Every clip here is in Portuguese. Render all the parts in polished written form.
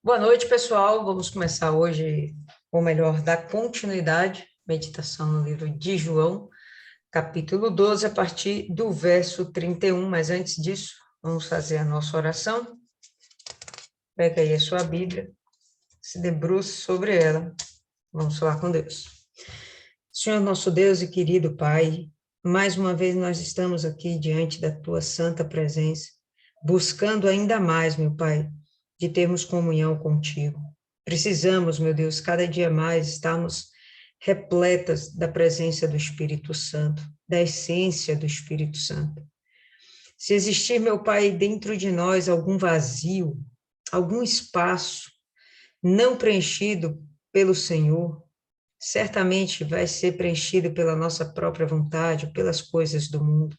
Boa noite, pessoal. Vamos começar hoje, ou melhor, dar continuidade, meditação no livro de João, capítulo 12, a partir do verso 31. Mas antes disso, vamos fazer a nossa oração. Pega aí a sua Bíblia, se debruce sobre ela. Vamos falar com Deus. Senhor, nosso Deus e querido Pai, mais uma vez nós estamos aqui diante da tua santa presença, buscando ainda mais, meu Pai, de termos comunhão contigo. Precisamos, meu Deus, cada dia mais estarmos repletas da presença do Espírito Santo, da essência do Espírito Santo. Se existir, meu Pai, dentro de nós algum vazio, algum espaço não preenchido pelo Senhor, certamente vai ser preenchido pela nossa própria vontade, pelas coisas do mundo.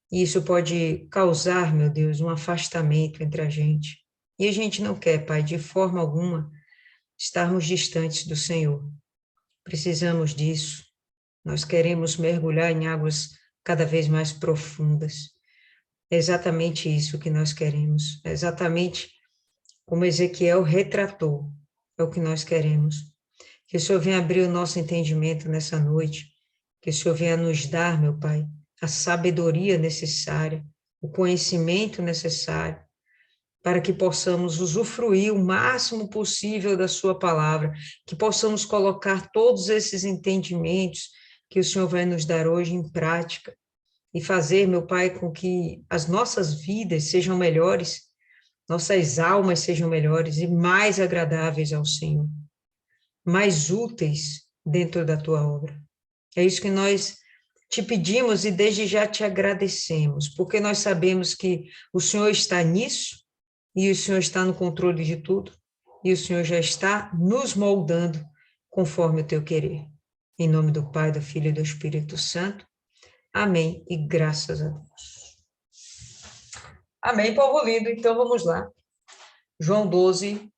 E isso pode causar, meu Deus, um afastamento entre a gente. E a gente não quer, Pai, de forma alguma, estarmos distantes do Senhor. Precisamos disso. Nós queremos mergulhar em águas cada vez mais profundas. É exatamente isso que nós queremos. É exatamente como Ezequiel retratou. É o que nós queremos. Que o Senhor venha abrir o nosso entendimento nessa noite. Que o Senhor venha nos dar, meu Pai, a sabedoria necessária, o conhecimento necessário, para que possamos usufruir o máximo possível da sua palavra, que possamos colocar todos esses entendimentos que o Senhor vai nos dar hoje em prática e fazer, meu Pai, com que as nossas vidas sejam melhores, nossas almas sejam melhores e mais agradáveis ao Senhor, mais úteis dentro da tua obra. É isso que nós te pedimos e desde já te agradecemos, porque nós sabemos que o Senhor está nisso e o Senhor está no controle de tudo, e o Senhor já está nos moldando conforme o teu querer. Em nome do Pai, do Filho e do Espírito Santo. Amém e graças a Deus. Amém, povo lindo. Então vamos lá. João 12,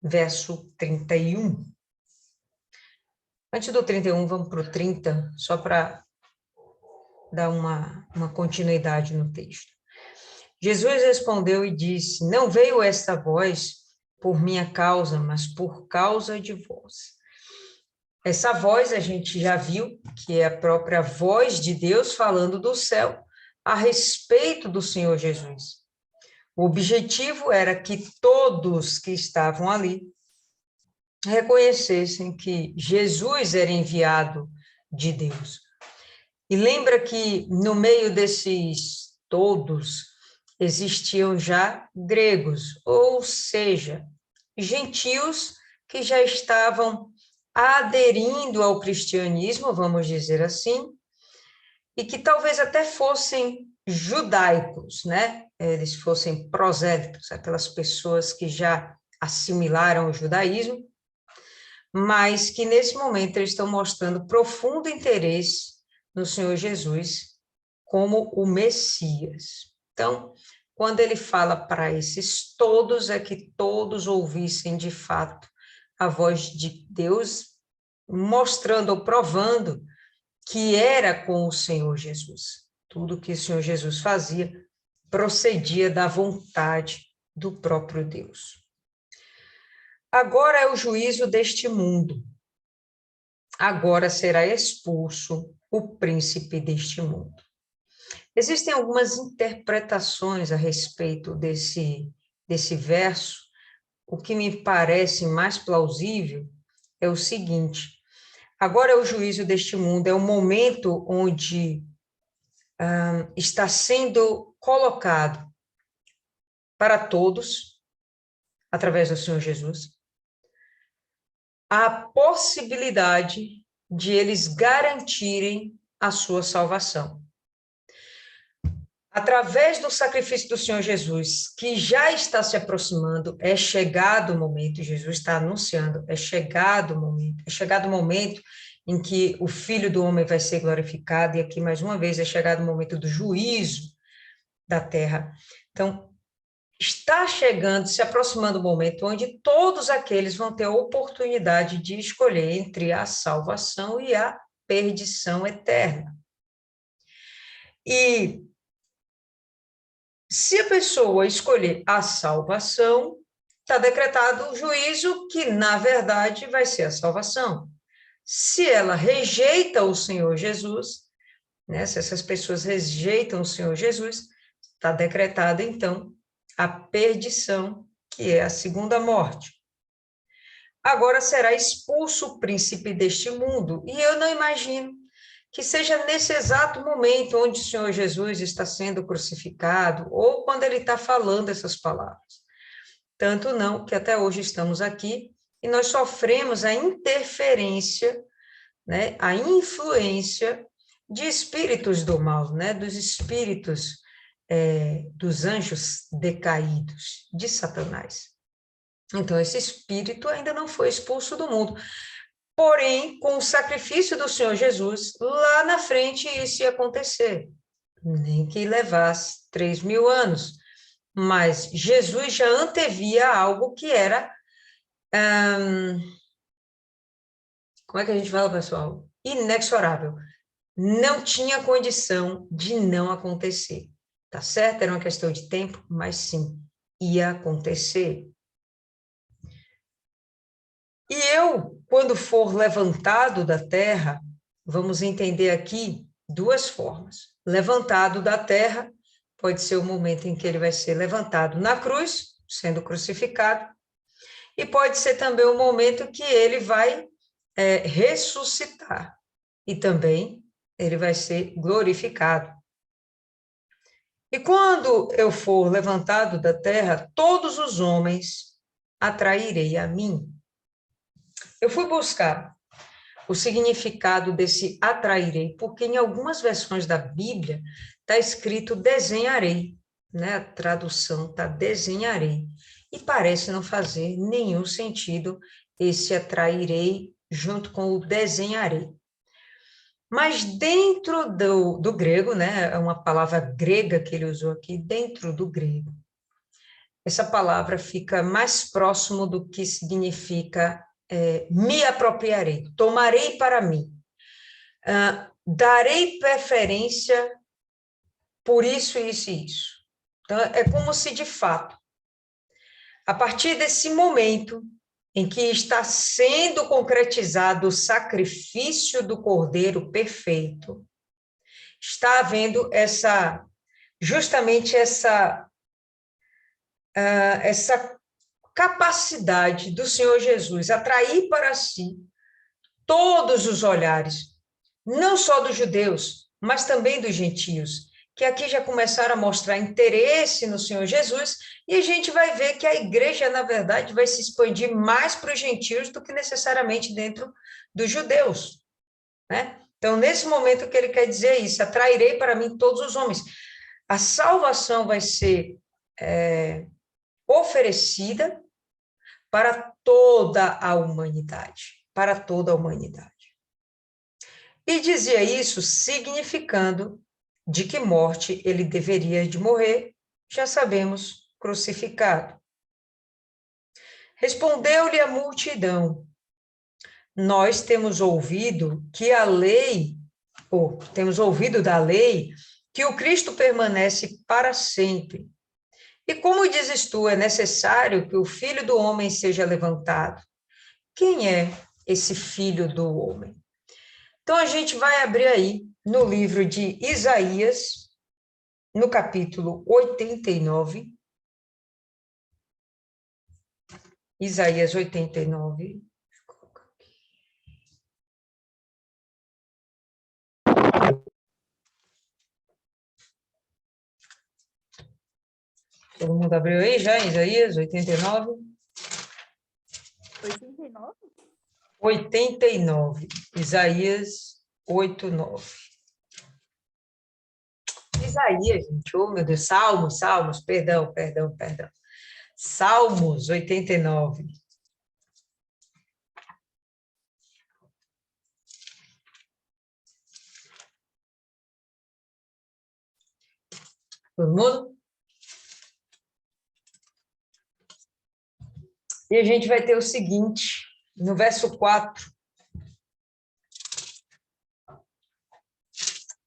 verso 31. Antes do 31, vamos para o 30, só para dar uma continuidade no texto. Jesus respondeu e disse: Não veio esta voz por minha causa, mas por causa de vós. Essa voz a gente já viu, que é a própria voz de Deus falando do céu a respeito do Senhor Jesus. O objetivo era que todos que estavam ali reconhecessem que Jesus era enviado de Deus. E lembra que no meio desses todos existiam já gregos, ou seja, gentios que já estavam aderindo ao cristianismo, vamos dizer assim, e que talvez até fossem judaicos, né? Eles fossem prosélitos, aquelas pessoas que já assimilaram o judaísmo, mas que nesse momento eles estão mostrando profundo interesse no Senhor Jesus como o Messias. Então, quando ele fala para esses todos, é que todos ouvissem de fato a voz de Deus, mostrando ou provando que era com o Senhor Jesus. Tudo que o Senhor Jesus fazia procedia da vontade do próprio Deus. Agora é o juízo deste mundo. Agora será expulso o príncipe deste mundo. Existem algumas interpretações a respeito desse verso. O que me parece mais plausível é o seguinte: agora é o juízo deste mundo, é o momento onde está sendo colocado para todos, através do Senhor Jesus, a possibilidade de eles garantirem a sua salvação. Através do sacrifício do Senhor Jesus, que já está se aproximando, é chegado o momento, Jesus está anunciando, é chegado o momento em que o Filho do Homem vai ser glorificado, e aqui, mais uma vez, é chegado o momento do juízo da terra. Então, está chegando, se aproximando o momento onde todos aqueles vão ter a oportunidade de escolher entre a salvação e a perdição eterna. E se a pessoa escolher a salvação, está decretado o juízo que, na verdade, vai ser a salvação. Se ela rejeita o Senhor Jesus, né, se essas pessoas rejeitam o Senhor Jesus, está decretada, então, a perdição, que é a segunda morte. Agora será expulso o príncipe deste mundo, e eu não imagino que seja nesse exato momento onde o Senhor Jesus está sendo crucificado, ou quando ele está falando essas palavras. Tanto não que até hoje estamos aqui e nós sofremos a interferência, né, a influência de espíritos do mal, né, dos espíritos dos anjos decaídos, de Satanás. Então, esse espírito ainda não foi expulso do mundo. Porém, com o sacrifício do Senhor Jesus, lá na frente isso ia acontecer. Nem que levasse 3.000 anos. Mas Jesus já antevia algo que era... como é que a gente fala, pessoal? Inexorável. Não tinha condição de não acontecer. Tá certo? Era uma questão de tempo, mas sim, ia acontecer. E eu, quando for levantado da terra, vamos entender aqui duas formas. Levantado da terra pode ser o momento em que ele vai ser levantado na cruz, sendo crucificado, e pode ser também o momento que ele vai ressuscitar, e também ele vai ser glorificado. E quando eu for levantado da terra, todos os homens atrairei a mim. Eu fui buscar o significado desse atrairei, porque em algumas versões da Bíblia está escrito desenharei, né? A tradução está desenharei, e parece não fazer nenhum sentido esse atrairei junto com o desenharei. Mas dentro do grego, né? É uma palavra grega que ele usou aqui, dentro do grego, essa palavra fica mais próximo do que significa me apropriarei, tomarei para mim, darei preferência por isso, isso e isso. Então, é como se, de fato, a partir desse momento em que está sendo concretizado o sacrifício do Cordeiro perfeito, está havendo justamente essa capacidade do Senhor Jesus atrair para si todos os olhares, não só dos judeus, mas também dos gentios, que aqui já começaram a mostrar interesse no Senhor Jesus, e a gente vai ver que a igreja, na verdade, vai se expandir mais para os gentios do que necessariamente dentro dos judeus, né? Então, nesse momento que ele quer dizer isso, atrairei para mim todos os homens. A salvação vai ser oferecida para toda a humanidade, para toda a humanidade. E dizia isso significando de que morte ele deveria de morrer, já sabemos, crucificado. Respondeu-lhe a multidão: nós temos ouvido que a lei, ou temos ouvido da lei, que o Cristo permanece para sempre. E como dizes tu, é necessário que o Filho do Homem seja levantado. Quem é esse Filho do Homem? Então, a gente vai abrir aí no livro de Isaías, no capítulo 89. Isaías 89. Todo mundo abriu aí já, Isaías 89? 89? 89. Isaías 89. Isaías, gente, oh meu Deus, Salmos, perdão. Salmos 89. Todo mundo? E a gente vai ter o seguinte, no verso 4.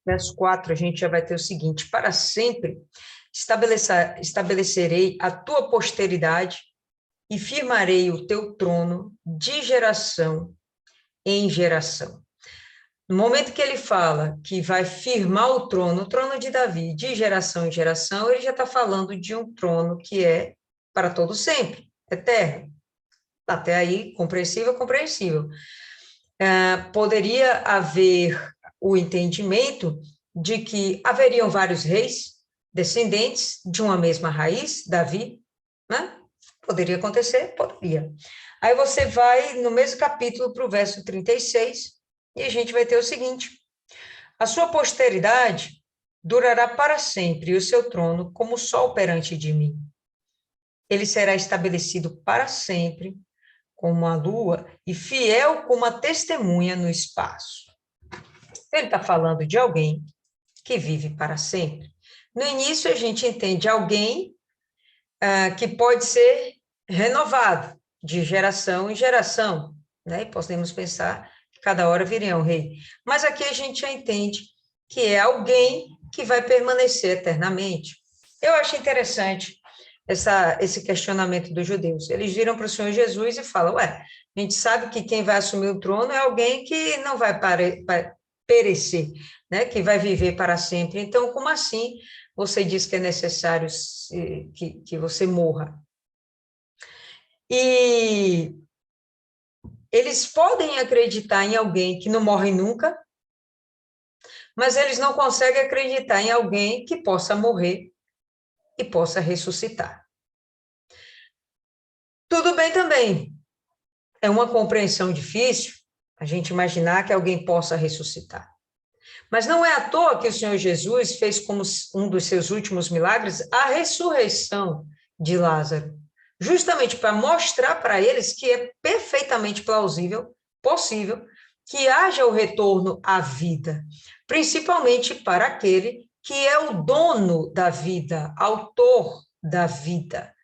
Verso 4, a gente já vai ter o seguinte: para sempre estabelecerei a tua posteridade e firmarei o teu trono de geração em geração. No momento que ele fala que vai firmar o trono de Davi, de geração em geração, ele já está falando de um trono que é para todo sempre, eterno. Até aí, compreensível, compreensível. Poderia haver o entendimento de que haveriam vários reis, descendentes de uma mesma raiz, Davi, né? Poderia acontecer? Poderia. Aí você vai no mesmo capítulo para o verso 36, e a gente vai ter o seguinte: a sua posteridade durará para sempre, e o seu trono como o sol perante de mim. Ele será estabelecido para sempre, como a lua, e fiel como a testemunha no espaço. Ele está falando de alguém que vive para sempre. No início, a gente entende alguém que pode ser renovado de geração em geração, né? E podemos pensar que cada hora viria um rei. Mas aqui a gente já entende que é alguém que vai permanecer eternamente. Eu acho interessante esse questionamento dos judeus. Eles viram para o Senhor Jesus e falam, a gente sabe que quem vai assumir o trono é alguém que não vai perecer, né? Que vai viver para sempre. Então, como assim você diz que é necessário que você morra? E eles podem acreditar em alguém que não morre nunca, mas eles não conseguem acreditar em alguém que possa morrer e possa ressuscitar. Tudo bem também. É uma compreensão difícil a gente imaginar que alguém possa ressuscitar. Mas não é à toa que o Senhor Jesus fez como um dos seus últimos milagres a ressurreição de Lázaro, justamente para mostrar para eles que é perfeitamente plausível, possível, que haja o retorno à vida, principalmente para aquele que é o dono da vida, autor da vida.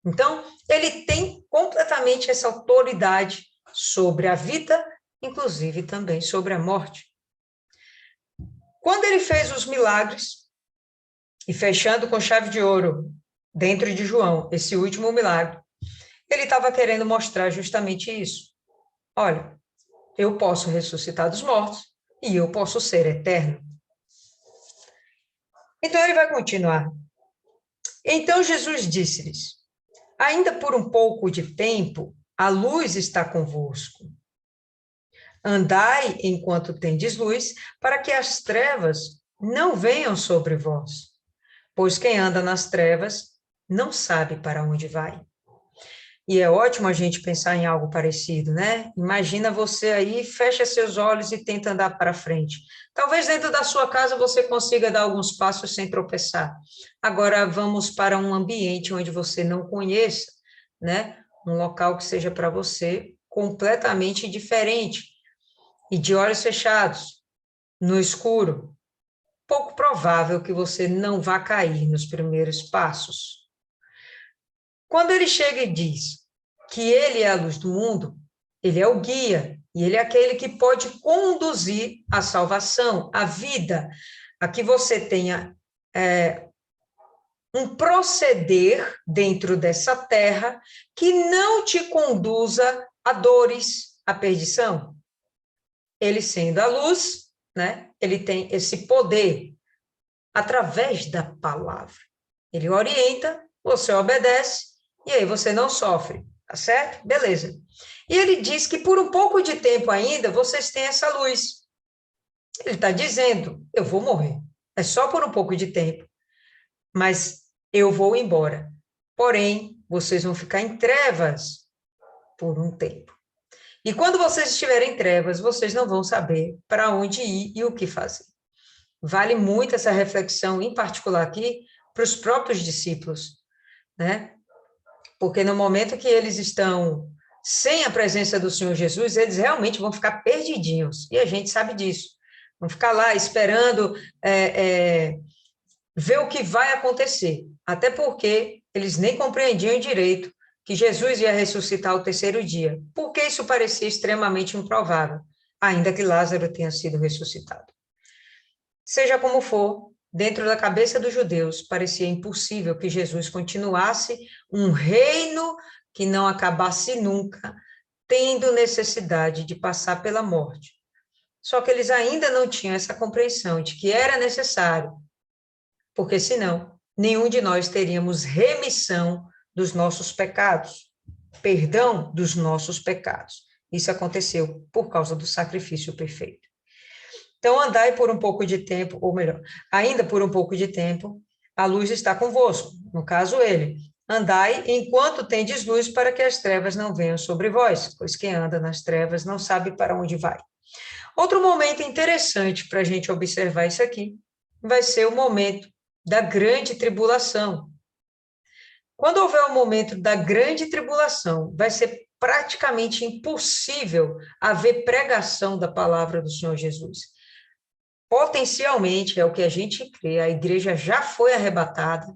Então, ele tem completamente essa autoridade sobre a vida, inclusive também sobre a morte. Quando ele fez os milagres, e fechando com chave de ouro, dentro de João, esse último milagre, ele estava querendo mostrar justamente isso. Olha, eu posso ressuscitar dos mortos e eu posso ser eterno. Então ele vai continuar. Então Jesus disse-lhes: ainda por um pouco de tempo, a luz está convosco. Andai enquanto tendes luz, para que as trevas não venham sobre vós. Pois quem anda nas trevas não sabe para onde vai. E é ótimo a gente pensar em algo parecido, né? Imagina você aí, fecha seus olhos e tenta andar para frente. Talvez dentro da sua casa você consiga dar alguns passos sem tropeçar. Agora vamos para um ambiente onde você não conheça, né? Um local que seja para você completamente diferente e de olhos fechados, no escuro. Pouco provável que você não vá cair nos primeiros passos. Quando ele chega e diz que ele é a luz do mundo, ele é o guia, e ele é aquele que pode conduzir a salvação, a vida, a que você tenha um proceder dentro dessa terra que não te conduza a dores, a perdição. Ele sendo a luz, né? Ele tem esse poder através da palavra. Ele orienta, você obedece, e aí você não sofre, tá certo? Beleza. E ele diz que por um pouco de tempo ainda, vocês têm essa luz. Ele está dizendo, eu vou morrer. É só por um pouco de tempo. Mas eu vou embora. Porém, vocês vão ficar em trevas por um tempo. E quando vocês estiverem em trevas, vocês não vão saber para onde ir e o que fazer. Vale muito essa reflexão, em particular aqui, para os próprios discípulos, né? Porque no momento que eles estão sem a presença do Senhor Jesus, eles realmente vão ficar perdidinhos, e a gente sabe disso. Vão ficar lá esperando ver o que vai acontecer, até porque eles nem compreendiam direito que Jesus ia ressuscitar ao terceiro dia, porque isso parecia extremamente improvável, ainda que Lázaro tenha sido ressuscitado. Seja como for, dentro da cabeça dos judeus, parecia impossível que Jesus continuasse um reino que não acabasse nunca, tendo necessidade de passar pela morte. Só que eles ainda não tinham essa compreensão de que era necessário, porque senão nenhum de nós teríamos remissão dos nossos pecados, perdão dos nossos pecados. Isso aconteceu por causa do sacrifício perfeito. Então, andai por um pouco de tempo, ou melhor, ainda por um pouco de tempo, a luz está convosco, no caso ele. Andai enquanto tendes luz, para que as trevas não venham sobre vós, pois quem anda nas trevas não sabe para onde vai. Outro momento interessante para a gente observar isso aqui vai ser o momento da grande tribulação. Quando houver o momento da grande tribulação, vai ser praticamente impossível haver pregação da palavra do Senhor Jesus. Potencialmente, é o que a gente crê, a igreja já foi arrebatada,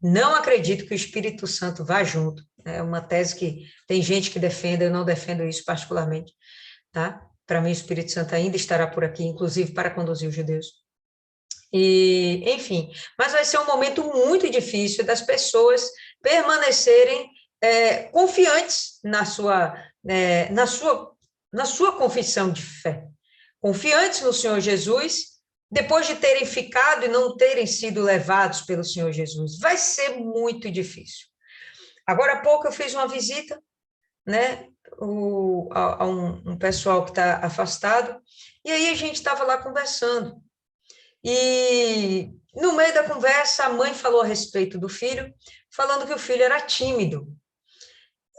não acredito que o Espírito Santo vá junto, é uma tese que tem gente que defende, eu não defendo isso particularmente, tá? Para mim, o Espírito Santo ainda estará por aqui, inclusive para conduzir os judeus. E, enfim, mas vai ser um momento muito difícil das pessoas permanecerem confiantes na sua confissão de fé, confiantes no Senhor Jesus, depois de terem ficado e não terem sido levados pelo Senhor Jesus. Vai ser muito difícil. Agora há pouco eu fiz uma visita, né, a um pessoal que está afastado, e aí a gente estava lá conversando. E no meio da conversa, a mãe falou a respeito do filho, falando que o filho era tímido.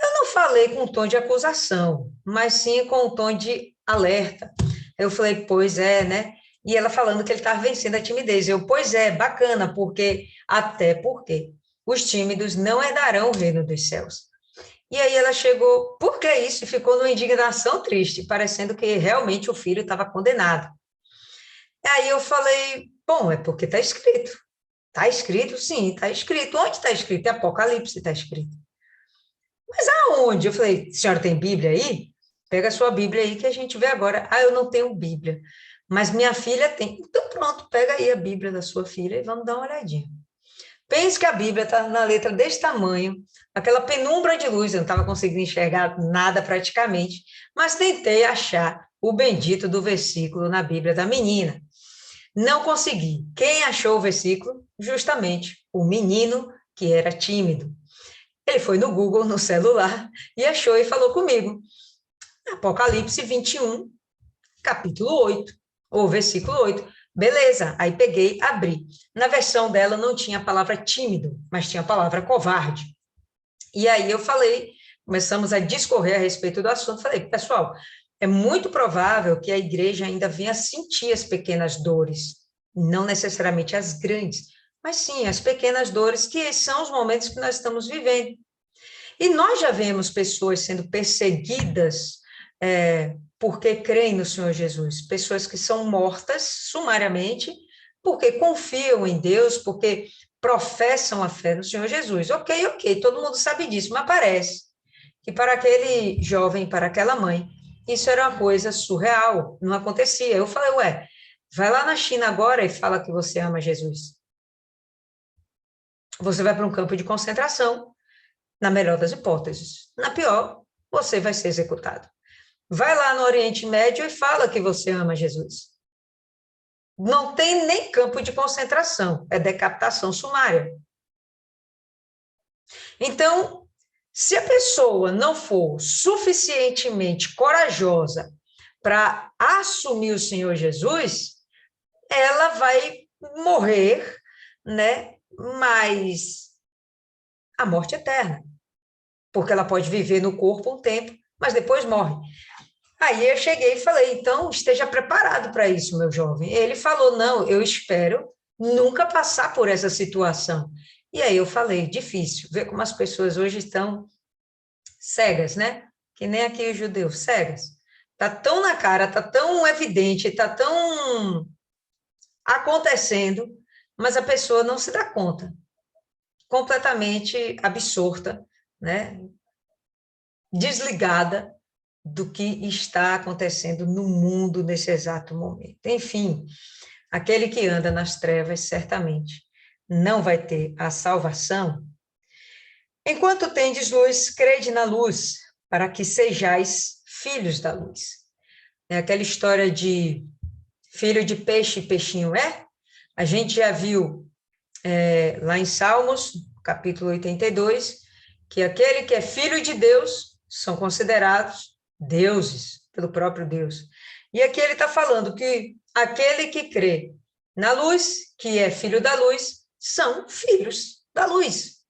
Eu não falei com um tom de acusação, mas sim com um tom de alerta. Eu falei, pois é, né? E ela falando que ele estava vencendo a timidez. Eu, pois é, bacana, até porque os tímidos não herdarão o reino dos céus. E aí ela chegou, por que isso? E ficou numa indignação triste, parecendo que realmente o filho estava condenado. Aí eu falei, bom, é porque está escrito. Está escrito? Sim, está escrito. Onde está escrito? É Apocalipse está escrito. Mas aonde? Eu falei, senhora tem Bíblia aí? Pega a sua Bíblia aí que a gente vê agora. Ah, eu não tenho Bíblia, mas minha filha tem. Então pronto, pega aí a Bíblia da sua filha e vamos dar uma olhadinha. Pense que a Bíblia está na letra desse tamanho, aquela penumbra de luz, eu não estava conseguindo enxergar nada praticamente, mas tentei achar o bendito do versículo na Bíblia da menina. Não consegui. Quem achou o versículo? Justamente o menino que era tímido. Ele foi no Google, no celular, e achou e falou comigo. Apocalipse 21, capítulo 8, ou versículo 8. Beleza, aí peguei, abri. Na versão dela não tinha a palavra tímido, mas tinha a palavra covarde. E aí eu falei, começamos a discorrer a respeito do assunto, falei, pessoal, é muito provável que a igreja ainda venha sentir as pequenas dores, não necessariamente as grandes, mas sim as pequenas dores, que são os momentos que nós estamos vivendo. E nós já vemos pessoas sendo perseguidas porque creem no Senhor Jesus, pessoas que são mortas sumariamente porque confiam em Deus, porque professam a fé no Senhor Jesus. Ok, todo mundo sabe disso, mas parece que para aquele jovem, para aquela mãe, isso era uma coisa surreal, não acontecia. Eu falei, ué, vai lá na China agora e fala que você ama Jesus. Você vai para um campo de concentração, na melhor das hipóteses. Na pior, você vai ser executado. Vai lá no Oriente Médio e fala que você ama Jesus. Não tem nem campo de concentração, é decapitação sumária. Então, se a pessoa não for suficientemente corajosa para assumir o Senhor Jesus, ela vai morrer, né? Mas a morte eterna, porque ela pode viver no corpo um tempo, mas depois morre. Aí eu cheguei e falei, então esteja preparado para isso, meu jovem. Ele falou, não, eu espero nunca passar por essa situação. E aí eu falei, difícil, ver como as pessoas hoje estão cegas, né? Que nem aqui os judeus, cegas. Tá tão na cara, tá tão evidente, tá tão acontecendo, mas a pessoa não se dá conta. Completamente absorta, né? Desligada do que está acontecendo no mundo nesse exato momento. Enfim, aquele que anda nas trevas certamente não vai ter a salvação, Enquanto tendes luz, crede na luz, para que sejais filhos da luz. É aquela história de filho de peixe e peixinho é? A gente já viu lá em Salmos, capítulo 82, que aquele que é filho de Deus são considerados deuses pelo próprio Deus. E aqui ele está falando que aquele que crê na luz, que é filho da luz, são filhos da luz.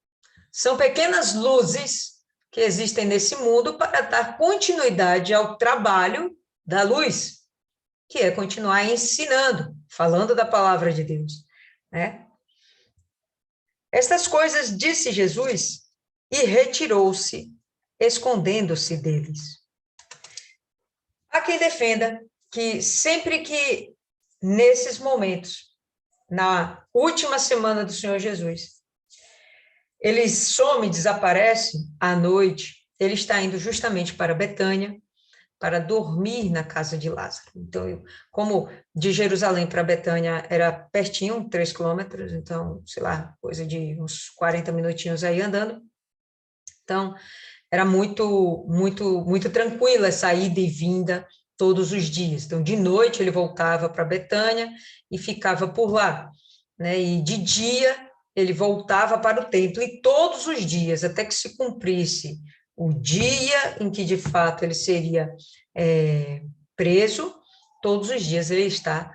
São pequenas luzes que existem nesse mundo para dar continuidade ao trabalho da luz, que é continuar ensinando, falando da palavra de Deus, né? Estas coisas disse Jesus e retirou-se, escondendo-se deles. Há quem defenda que sempre que nesses momentos, na última semana do Senhor Jesus, ele some, desaparece à noite, ele está indo justamente para Betânia, para dormir na casa de Lázaro. Então, como de Jerusalém para Betânia era pertinho, 3 quilômetros, então, sei lá, coisa de uns 40 minutinhos aí andando. Então, era muito tranquila essa ida e vinda todos os dias. Então, de noite ele voltava para Betânia e ficava por lá, né? E de dia ele voltava para o templo, e todos os dias, até que se cumprisse o dia em que de fato ele seria preso, todos os dias ele está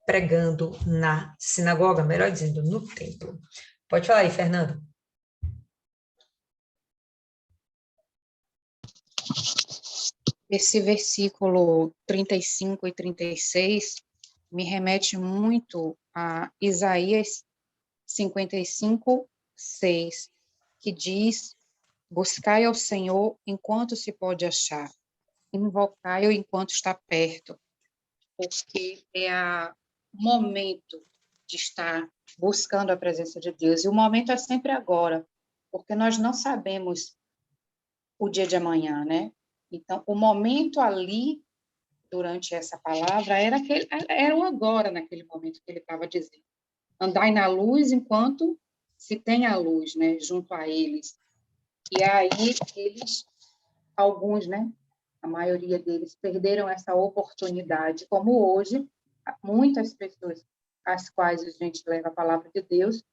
pregando na sinagoga, melhor dizendo, no templo. Pode falar aí, Fernando. Esse versículo 35 e 36 me remete muito a Isaías 55, 6, que diz: buscai ao Senhor enquanto se pode achar, invocai-o enquanto está perto, porque é o momento de estar buscando a presença de Deus, e o momento é sempre agora, porque nós não sabemos o dia de amanhã, né? Então, o momento ali, durante essa palavra, era o agora, naquele momento que ele estava dizendo. Andai na luz enquanto se tem a luz, né, junto a eles. E aí, alguns, né, a maioria deles, perderam essa oportunidade, como hoje, muitas pessoas às quais a gente leva a palavra de Deus,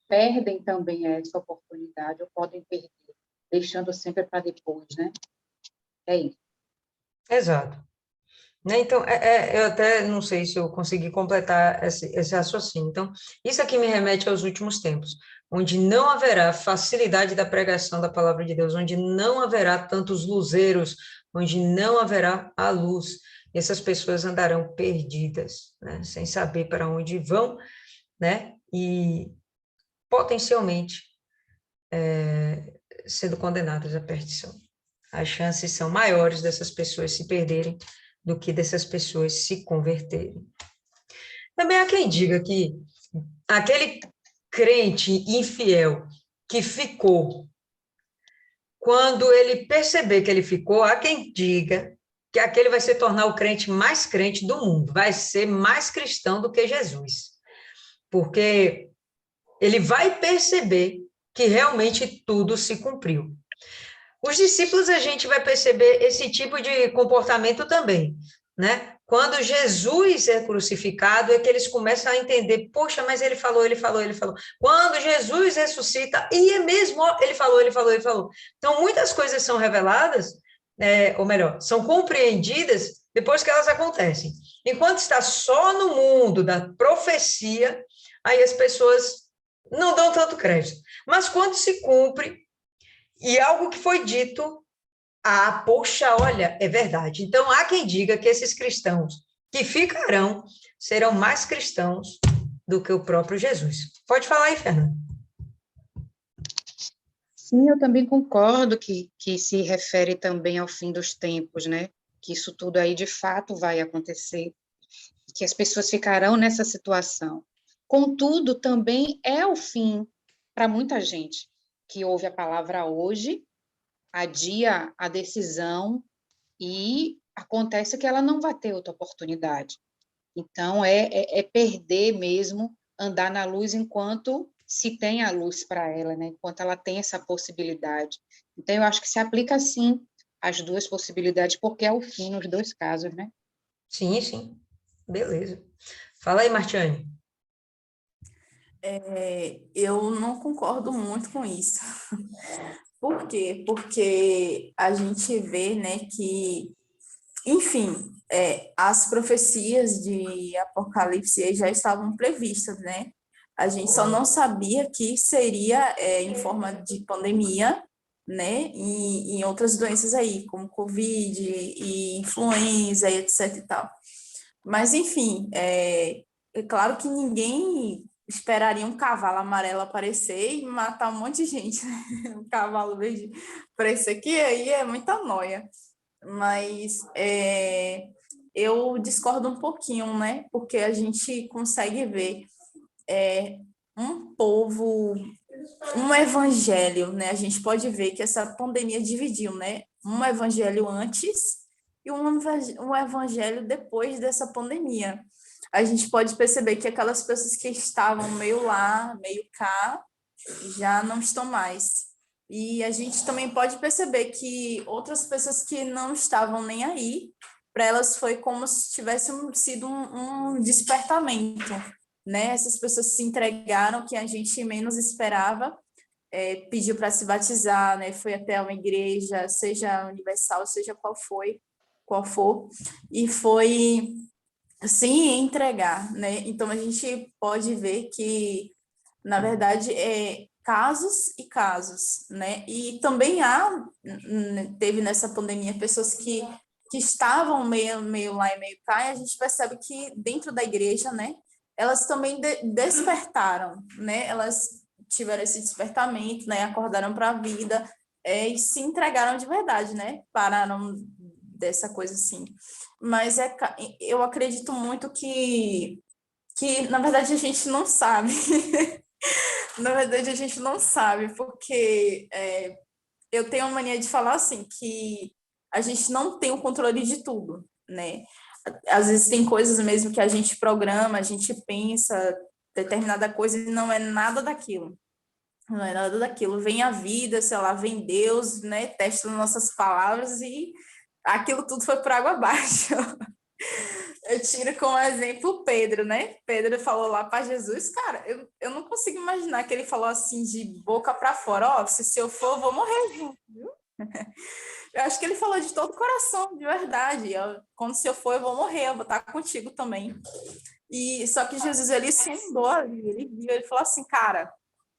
perdem também essa oportunidade, ou podem perder, deixando sempre para depois, né? É isso. Exato. Né? Então, eu até não sei se eu consegui completar esse raciocínio. Então, isso aqui me remete aos últimos tempos, onde não haverá facilidade da pregação da palavra de Deus, onde não haverá tantos luzeiros, onde não haverá a luz. E essas pessoas andarão perdidas, né? Sem saber para onde vão, né? E potencialmente sendo condenadas à perdição. As chances são maiores dessas pessoas se perderem do que dessas pessoas se converterem. Também há quem diga que aquele crente infiel que ficou, quando ele perceber que ele ficou, há quem diga que aquele vai se tornar o crente do mundo, vai ser mais cristão do que Jesus, porque ele vai perceber que realmente tudo se cumpriu. Os discípulos, a gente vai perceber esse tipo de comportamento também, né? Quando Jesus é crucificado, é que eles começam a entender, poxa, mas ele falou, ele falou, ele falou. Quando Jesus ressuscita, e é mesmo, ele falou, ele falou, ele falou. Então, muitas coisas são reveladas, ou melhor, são compreendidas depois que elas acontecem. Enquanto está só no mundo da profecia, aí as pessoas não dão tanto crédito. Mas quando se cumpre, e algo que foi dito, poxa, olha, é verdade. Então, há quem diga que esses cristãos que ficarão serão mais cristãos do que o próprio Jesus. Pode falar aí, Fernando. Sim, eu também concordo que se refere também ao fim dos tempos, né? Que isso tudo aí, de fato, vai acontecer, que as pessoas ficarão nessa situação. Contudo, também é o fim para muita gente que ouve a palavra hoje, adia a decisão e acontece que ela não vai ter outra oportunidade. Então, é perder mesmo, andar na luz enquanto se tem a luz para ela, né? Enquanto ela tem essa possibilidade. Então, eu acho que se aplica, sim, as duas possibilidades, porque é o fim nos dois casos, né? Sim, sim. Beleza. Fala aí, Martiane. Eu não concordo muito com isso. Por quê? Porque a gente vê, né, que, enfim, as profecias de Apocalipse já estavam previstas, né? A gente só não sabia que seria em forma de pandemia, né? E em outras doenças aí, como Covid e influenza e etc e tal. Mas, enfim, é claro que ninguém esperaria um cavalo amarelo aparecer e matar um monte de gente, né? Um cavalo verde aparecer aqui, aí é muita noia. Mas eu discordo um pouquinho, né? Porque a gente consegue ver um povo, um evangelho, né? A gente pode ver que essa pandemia dividiu, né? Um evangelho antes e um evangelho depois dessa pandemia. A gente pode perceber que aquelas pessoas que estavam meio lá, meio cá, já não estão mais. E a gente também pode perceber que outras pessoas que não estavam nem aí, para elas foi como se tivesse sido um despertamento, né? Essas pessoas se entregaram que a gente menos esperava, pediu para se batizar, né? Foi até uma igreja, seja universal, seja qual for, e foi se entregar, né? Então a gente pode ver que na verdade, casos e casos, né? E também teve nessa pandemia pessoas que estavam meio lá e meio cá, e a gente percebe que dentro da igreja, né? Elas também despertaram, né? Elas tiveram esse despertamento, né? Acordaram para a vida, e se entregaram de verdade, né? Pararam dessa coisa assim. Mas eu acredito muito que, na verdade, a gente não sabe. Na verdade, a gente não sabe, porque eu tenho a mania de falar assim, que a gente não tem o controle de tudo, né? Às vezes tem coisas mesmo que a gente programa, a gente pensa determinada coisa e não é nada daquilo. Não é nada daquilo. Vem a vida, sei lá, vem Deus, né? Testa nossas palavras e aquilo tudo foi por água abaixo. Eu tiro como exemplo Pedro, né? Pedro falou lá para Jesus, cara, eu não consigo imaginar que ele falou assim de boca para fora, ó, se eu for, eu vou morrer junto, viu? Eu acho que ele falou de todo o coração, de verdade. Quando se eu for, eu vou morrer, eu vou estar contigo também. E só que Jesus, ele sondou ali, ele viu, ele falou assim, cara,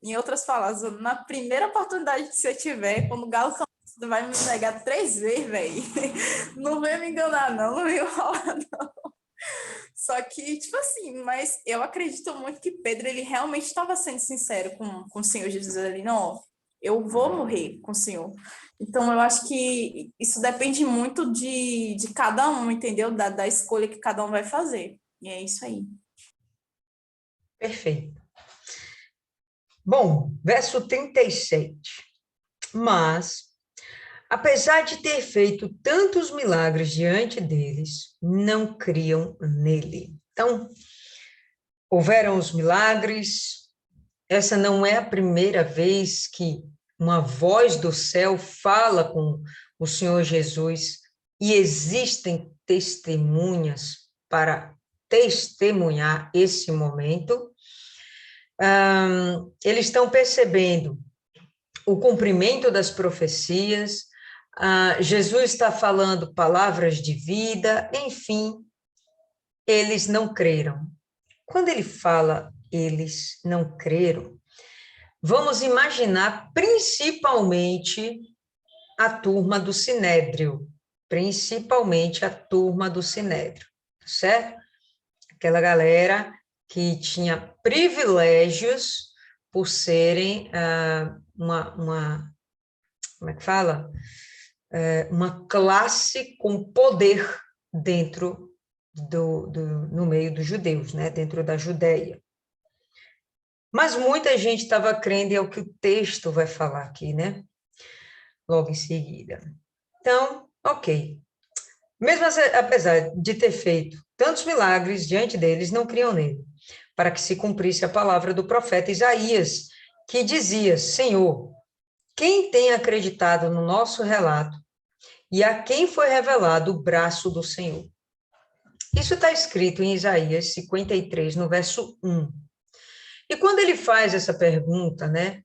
em outras palavras, na primeira oportunidade que você tiver, quando o galo cantar, você vai me negar 3 vezes, velho. Não vem me enganar, não, não me enrola. Só que, tipo assim, mas eu acredito muito que Pedro, ele realmente estava sendo sincero com o Senhor Jesus ali, não, eu vou morrer com o Senhor. Então, eu acho que isso depende muito de cada um, entendeu? Da escolha que cada um vai fazer. E é isso aí. Perfeito. Bom, verso 37. Mas, apesar de ter feito tantos milagres diante deles, não criam nele. Então, houveram os milagres. Essa não é a primeira vez que uma voz do céu fala com o Senhor Jesus e existem testemunhas para testemunhar esse momento. Eles estão percebendo o cumprimento das profecias, Jesus está falando palavras de vida, enfim, eles não creram. Quando ele fala eles não creram, vamos imaginar principalmente a turma do Sinédrio, principalmente a turma do Sinédrio, certo? Aquela galera que tinha privilégios por serem como é que fala? Uma classe com poder dentro no meio dos judeus, né? Dentro da Judéia. Mas muita gente estava crendo é o que o texto vai falar aqui, né? Logo em seguida. Então, ok. Mesmo apesar de ter feito tantos milagres diante deles, não criam nele. para que se cumprisse a palavra do profeta Isaías, que dizia: Senhor, quem tem acreditado no nosso relato e a quem foi revelado o braço do Senhor? Isso está escrito em Isaías 53, no verso 1. E quando ele faz essa pergunta, né,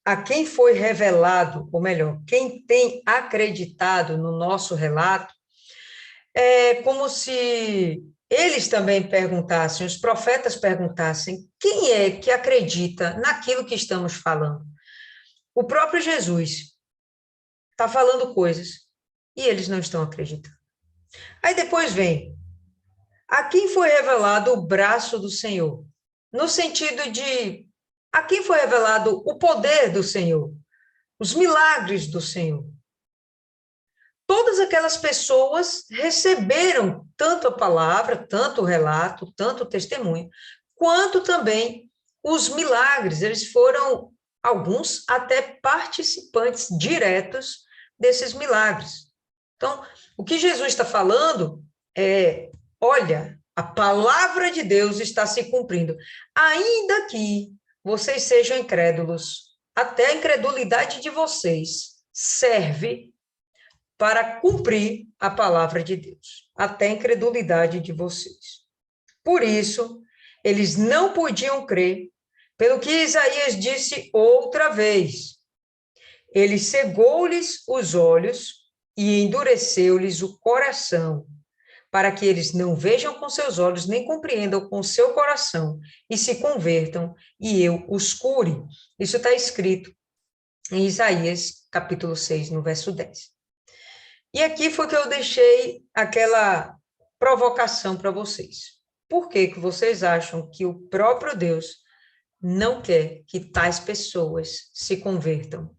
a quem foi revelado, ou melhor, quem tem acreditado no nosso relato, é como se eles também perguntassem, os profetas perguntassem, quem é que acredita naquilo que estamos falando? O próprio Jesus está falando coisas e eles não estão acreditando. Aí depois vem, a quem foi revelado o braço do Senhor? No sentido de, a quem foi revelado o poder do Senhor? Os milagres do Senhor? Todas aquelas pessoas receberam tanto a palavra, tanto o relato, tanto o testemunho, quanto também os milagres. Eles foram, alguns, até participantes diretos desses milagres. Então, o que Jesus está falando é, olha, a palavra de Deus está se cumprindo. Ainda que vocês sejam incrédulos, até a incredulidade de vocês serve para cumprir a palavra de Deus, até a incredulidade de vocês. Por isso, eles não podiam crer, pelo que Isaías disse outra vez. Ele cegou-lhes os olhos e endureceu-lhes o coração, para que eles não vejam com seus olhos, nem compreendam com seu coração, e se convertam, e eu os cure. Isso está escrito em Isaías, capítulo 6, no verso 10. E aqui foi que eu deixei aquela provocação para vocês. Por que que vocês acham que o próprio Deus não quer que tais pessoas se convertam?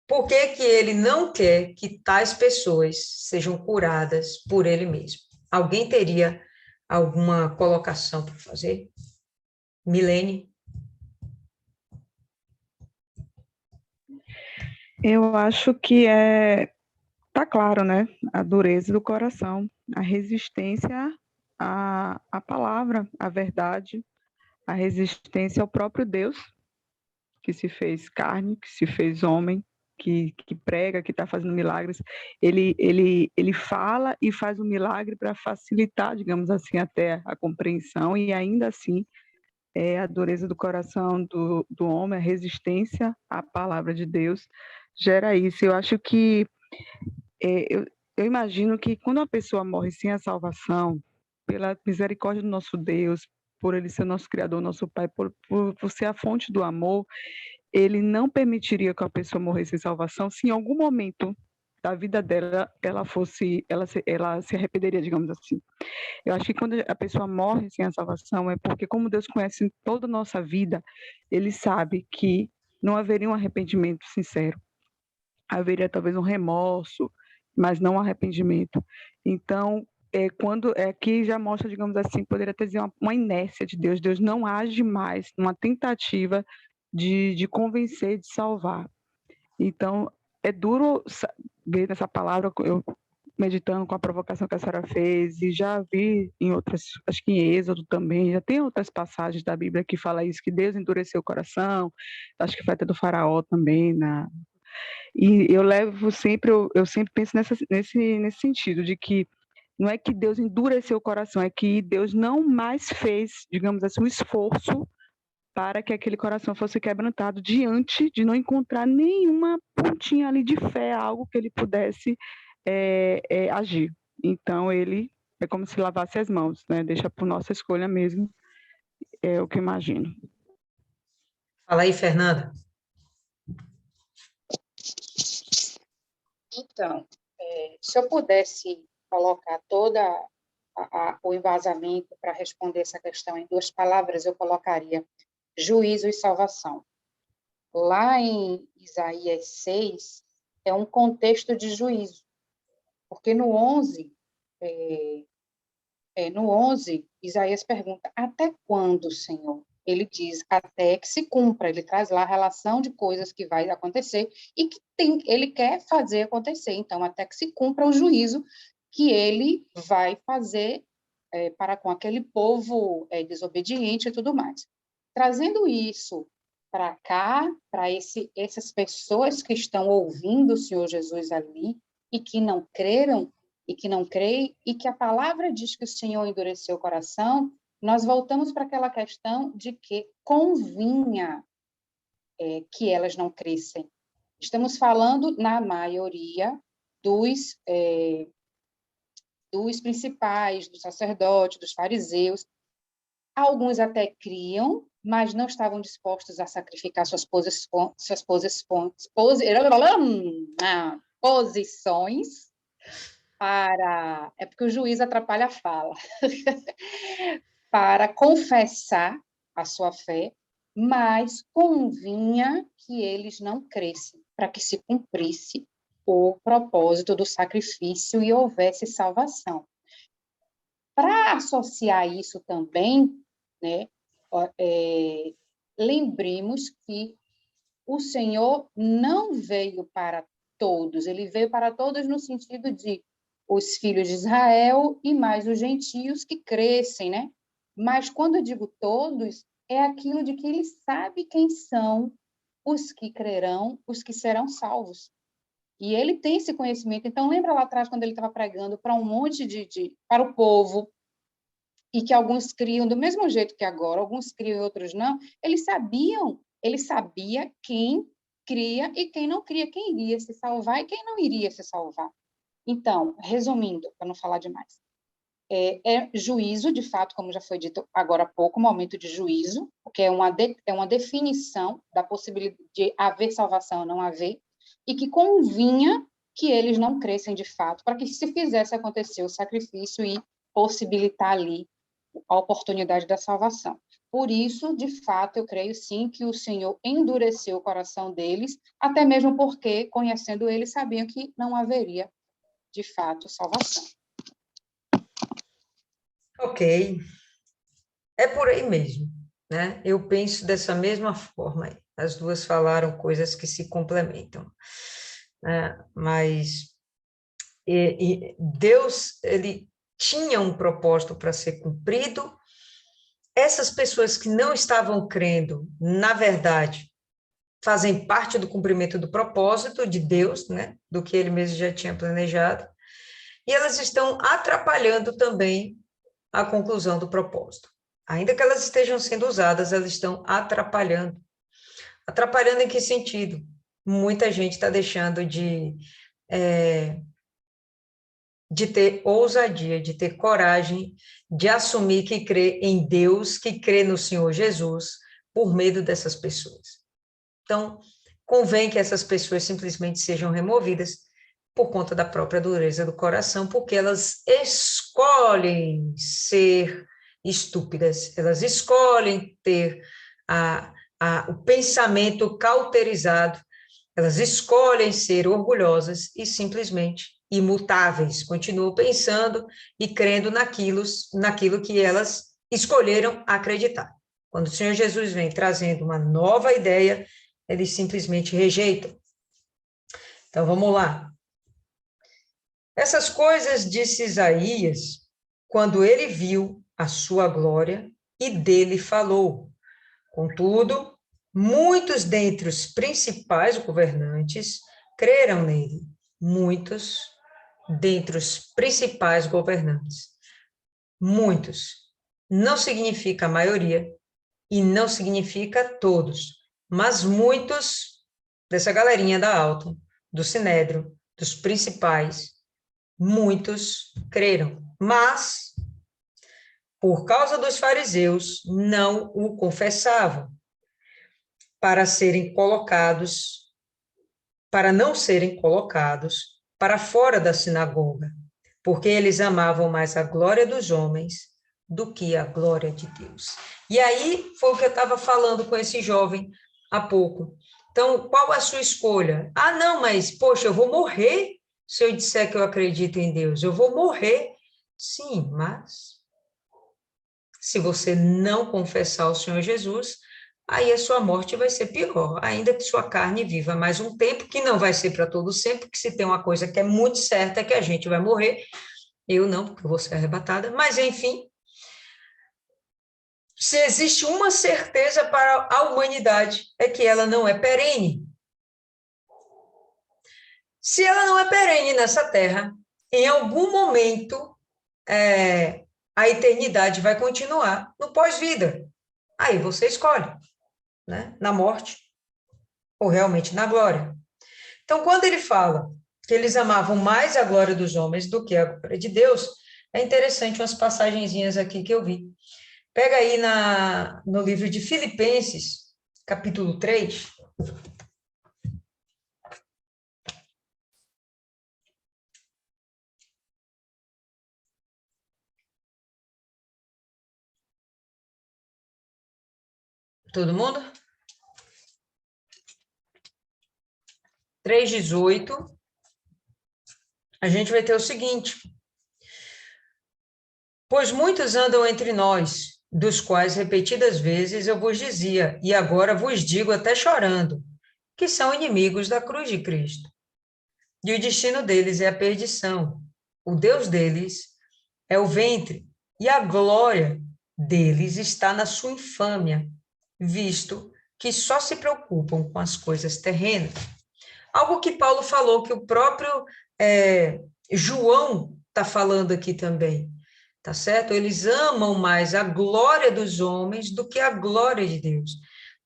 Por que que ele não quer que tais pessoas sejam curadas por ele mesmo? Alguém teria alguma colocação para fazer? Milene? Eu acho que tá claro, né? A dureza do coração, a resistência à palavra, à verdade, a resistência ao próprio Deus, que se fez carne, que se fez homem, que prega, que está fazendo milagres. Ele fala e faz um milagre para facilitar, digamos assim, até a compreensão, e ainda assim é a dureza do coração do homem, a resistência à palavra de Deus gera isso. Eu acho que eu imagino que quando uma pessoa morre sem a salvação, pela misericórdia do nosso Deus, por ele ser nosso Criador, nosso Pai, por ser a fonte do amor, ele não permitiria que a pessoa morresse sem salvação se em algum momento da vida dela ela se arrependeria, digamos assim. Eu acho que quando a pessoa morre sem a salvação é porque, como Deus conhece toda a nossa vida, ele sabe que não haveria um arrependimento sincero. Haveria talvez um remorso, mas não um arrependimento. Então, quando aqui já mostra, digamos assim, poderia ter uma inércia de Deus. Deus não age mais numa tentativa de convencer, de salvar. Então, é duro ver nessa palavra, eu meditando com a provocação que a senhora fez, e já vi em outras, acho que em Êxodo também, já tem outras passagens da Bíblia que fala isso, que Deus endureceu o coração, acho que foi até do faraó também, e eu levo sempre, eu sempre penso nesse sentido, de que não é que Deus endureceu o coração, é que Deus não mais fez, digamos assim, um esforço para que aquele coração fosse quebrantado diante de não encontrar nenhuma pontinha ali de fé, algo que ele pudesse agir. Então, ele é como se lavasse as mãos, né? Deixa por nossa escolha mesmo, é o que eu imagino. Fala aí, Fernanda. Então, se eu pudesse colocar todo o embasamento para responder essa questão em duas palavras, eu colocaria juízo e salvação. Lá em Isaías 6, é um contexto de juízo, porque no 11, Isaías pergunta, até quando, Senhor? Ele diz, até que se cumpra. Ele traz lá a relação de coisas que vai acontecer e que ele quer fazer acontecer. Então, até que se cumpra o juízo que ele vai fazer para com aquele povo desobediente e tudo mais. Trazendo isso para cá, para essas pessoas que estão ouvindo o Senhor Jesus ali e que não creram, e que não creem, e que a palavra diz que o Senhor endureceu o coração, nós voltamos para aquela questão de que convinha que elas não crescem. Estamos falando, na maioria, dos principais, dos sacerdotes, dos fariseus. Alguns até criam, mas não estavam dispostos a sacrificar suas posições para... É porque o juiz atrapalha a fala. Para confessar a sua fé, mas convinha que eles não crescem, para que se cumprisse o propósito do sacrifício e houvesse salvação. Para associar isso também, né, lembremos que o Senhor não veio para todos, ele veio para todos no sentido de os filhos de Israel e mais os gentios que crescem, né? Mas quando eu digo todos, é aquilo de que ele sabe quem são os que crerão, os que serão salvos. E ele tem esse conhecimento. Então, lembra lá atrás, quando ele estava pregando para um monte para o povo, e que alguns criam do mesmo jeito que agora, alguns criam e outros não, ele sabia quem cria e quem não cria, quem iria se salvar e quem não iria se salvar. Então, resumindo, para não falar demais, juízo, de fato, como já foi dito agora há pouco, momento de juízo, porque é uma definição da possibilidade de haver salvação ou não haver, e que convinha que eles não crescem de fato, para que se fizesse acontecer o sacrifício e possibilitar ali a oportunidade da salvação. Por isso, de fato, eu creio sim que o Senhor endureceu o coração deles, até mesmo porque, conhecendo eles, sabiam que não haveria, de fato, salvação. Ok, é por aí mesmo, né? Eu penso dessa mesma forma. As duas falaram coisas que se complementam, né? Mas Deus, ele tinha um propósito para ser cumprido. Essas pessoas que não estavam crendo, na verdade, fazem parte do cumprimento do propósito de Deus, né? Do que ele mesmo já tinha planejado, e elas estão atrapalhando também a conclusão do propósito. Ainda que elas estejam sendo usadas, elas estão atrapalhando. Atrapalhando em que sentido? Muita gente está deixando de ter ousadia, de ter coragem, de assumir que crê em Deus, que crê no Senhor Jesus, por medo dessas pessoas. Então, convém que essas pessoas simplesmente sejam removidas por conta da própria dureza do coração, porque elas escolhem ser estúpidas, elas escolhem ter o pensamento cauterizado, elas escolhem ser orgulhosas e simplesmente imutáveis, continuam pensando e crendo naquilo que elas escolheram acreditar. Quando o Senhor Jesus vem trazendo uma nova ideia, eles simplesmente rejeitam. Então, vamos lá. Essas coisas disse Isaías quando ele viu a sua glória e dele falou. Contudo, muitos dentre os principais governantes creram nele. Muitos dentre os principais governantes. Muitos. Não significa a maioria e não significa todos, mas muitos dessa galerinha da alta, do Sinédrio, dos principais, muitos creram, mas por causa dos fariseus não o confessavam, para não serem colocados para fora da sinagoga, porque eles amavam mais a glória dos homens do que a glória de Deus. E aí foi o que eu estava falando com esse jovem há pouco. Então, qual a sua escolha? Ah, não, mas, poxa, eu vou morrer se eu disser que eu acredito em Deus. Eu vou morrer. Sim, mas se você não confessar o Senhor Jesus, aí a sua morte vai ser pior, ainda que sua carne viva mais um tempo, que não vai ser para todo sempre, porque se tem uma coisa que é muito certa, é que a gente vai morrer, Eu não, porque eu vou ser arrebatada, mas enfim, se existe uma certeza para a humanidade, é que ela não é perene. Se ela não é perene nessa terra, em algum momento, a eternidade vai continuar no pós-vida. Aí você escolhe, né? Na morte ou realmente na glória. Então, quando ele fala que eles amavam mais a glória dos homens do que a glória de Deus, é interessante umas passagenzinhas aqui que eu vi. Pega aí no livro de Filipenses, capítulo 3. Todo mundo? 3:18. A gente vai ter o seguinte: pois muitos andam entre nós, dos quais repetidas vezes eu vos dizia, e agora vos digo até chorando, que são inimigos da cruz de Cristo. E o destino deles é a perdição. O Deus deles é o ventre, e a glória deles está na sua infâmia, visto que só se preocupam com as coisas terrenas. Algo que Paulo falou, que o próprio João está falando aqui também, tá certo? Eles amam mais a glória dos homens do que a glória de Deus.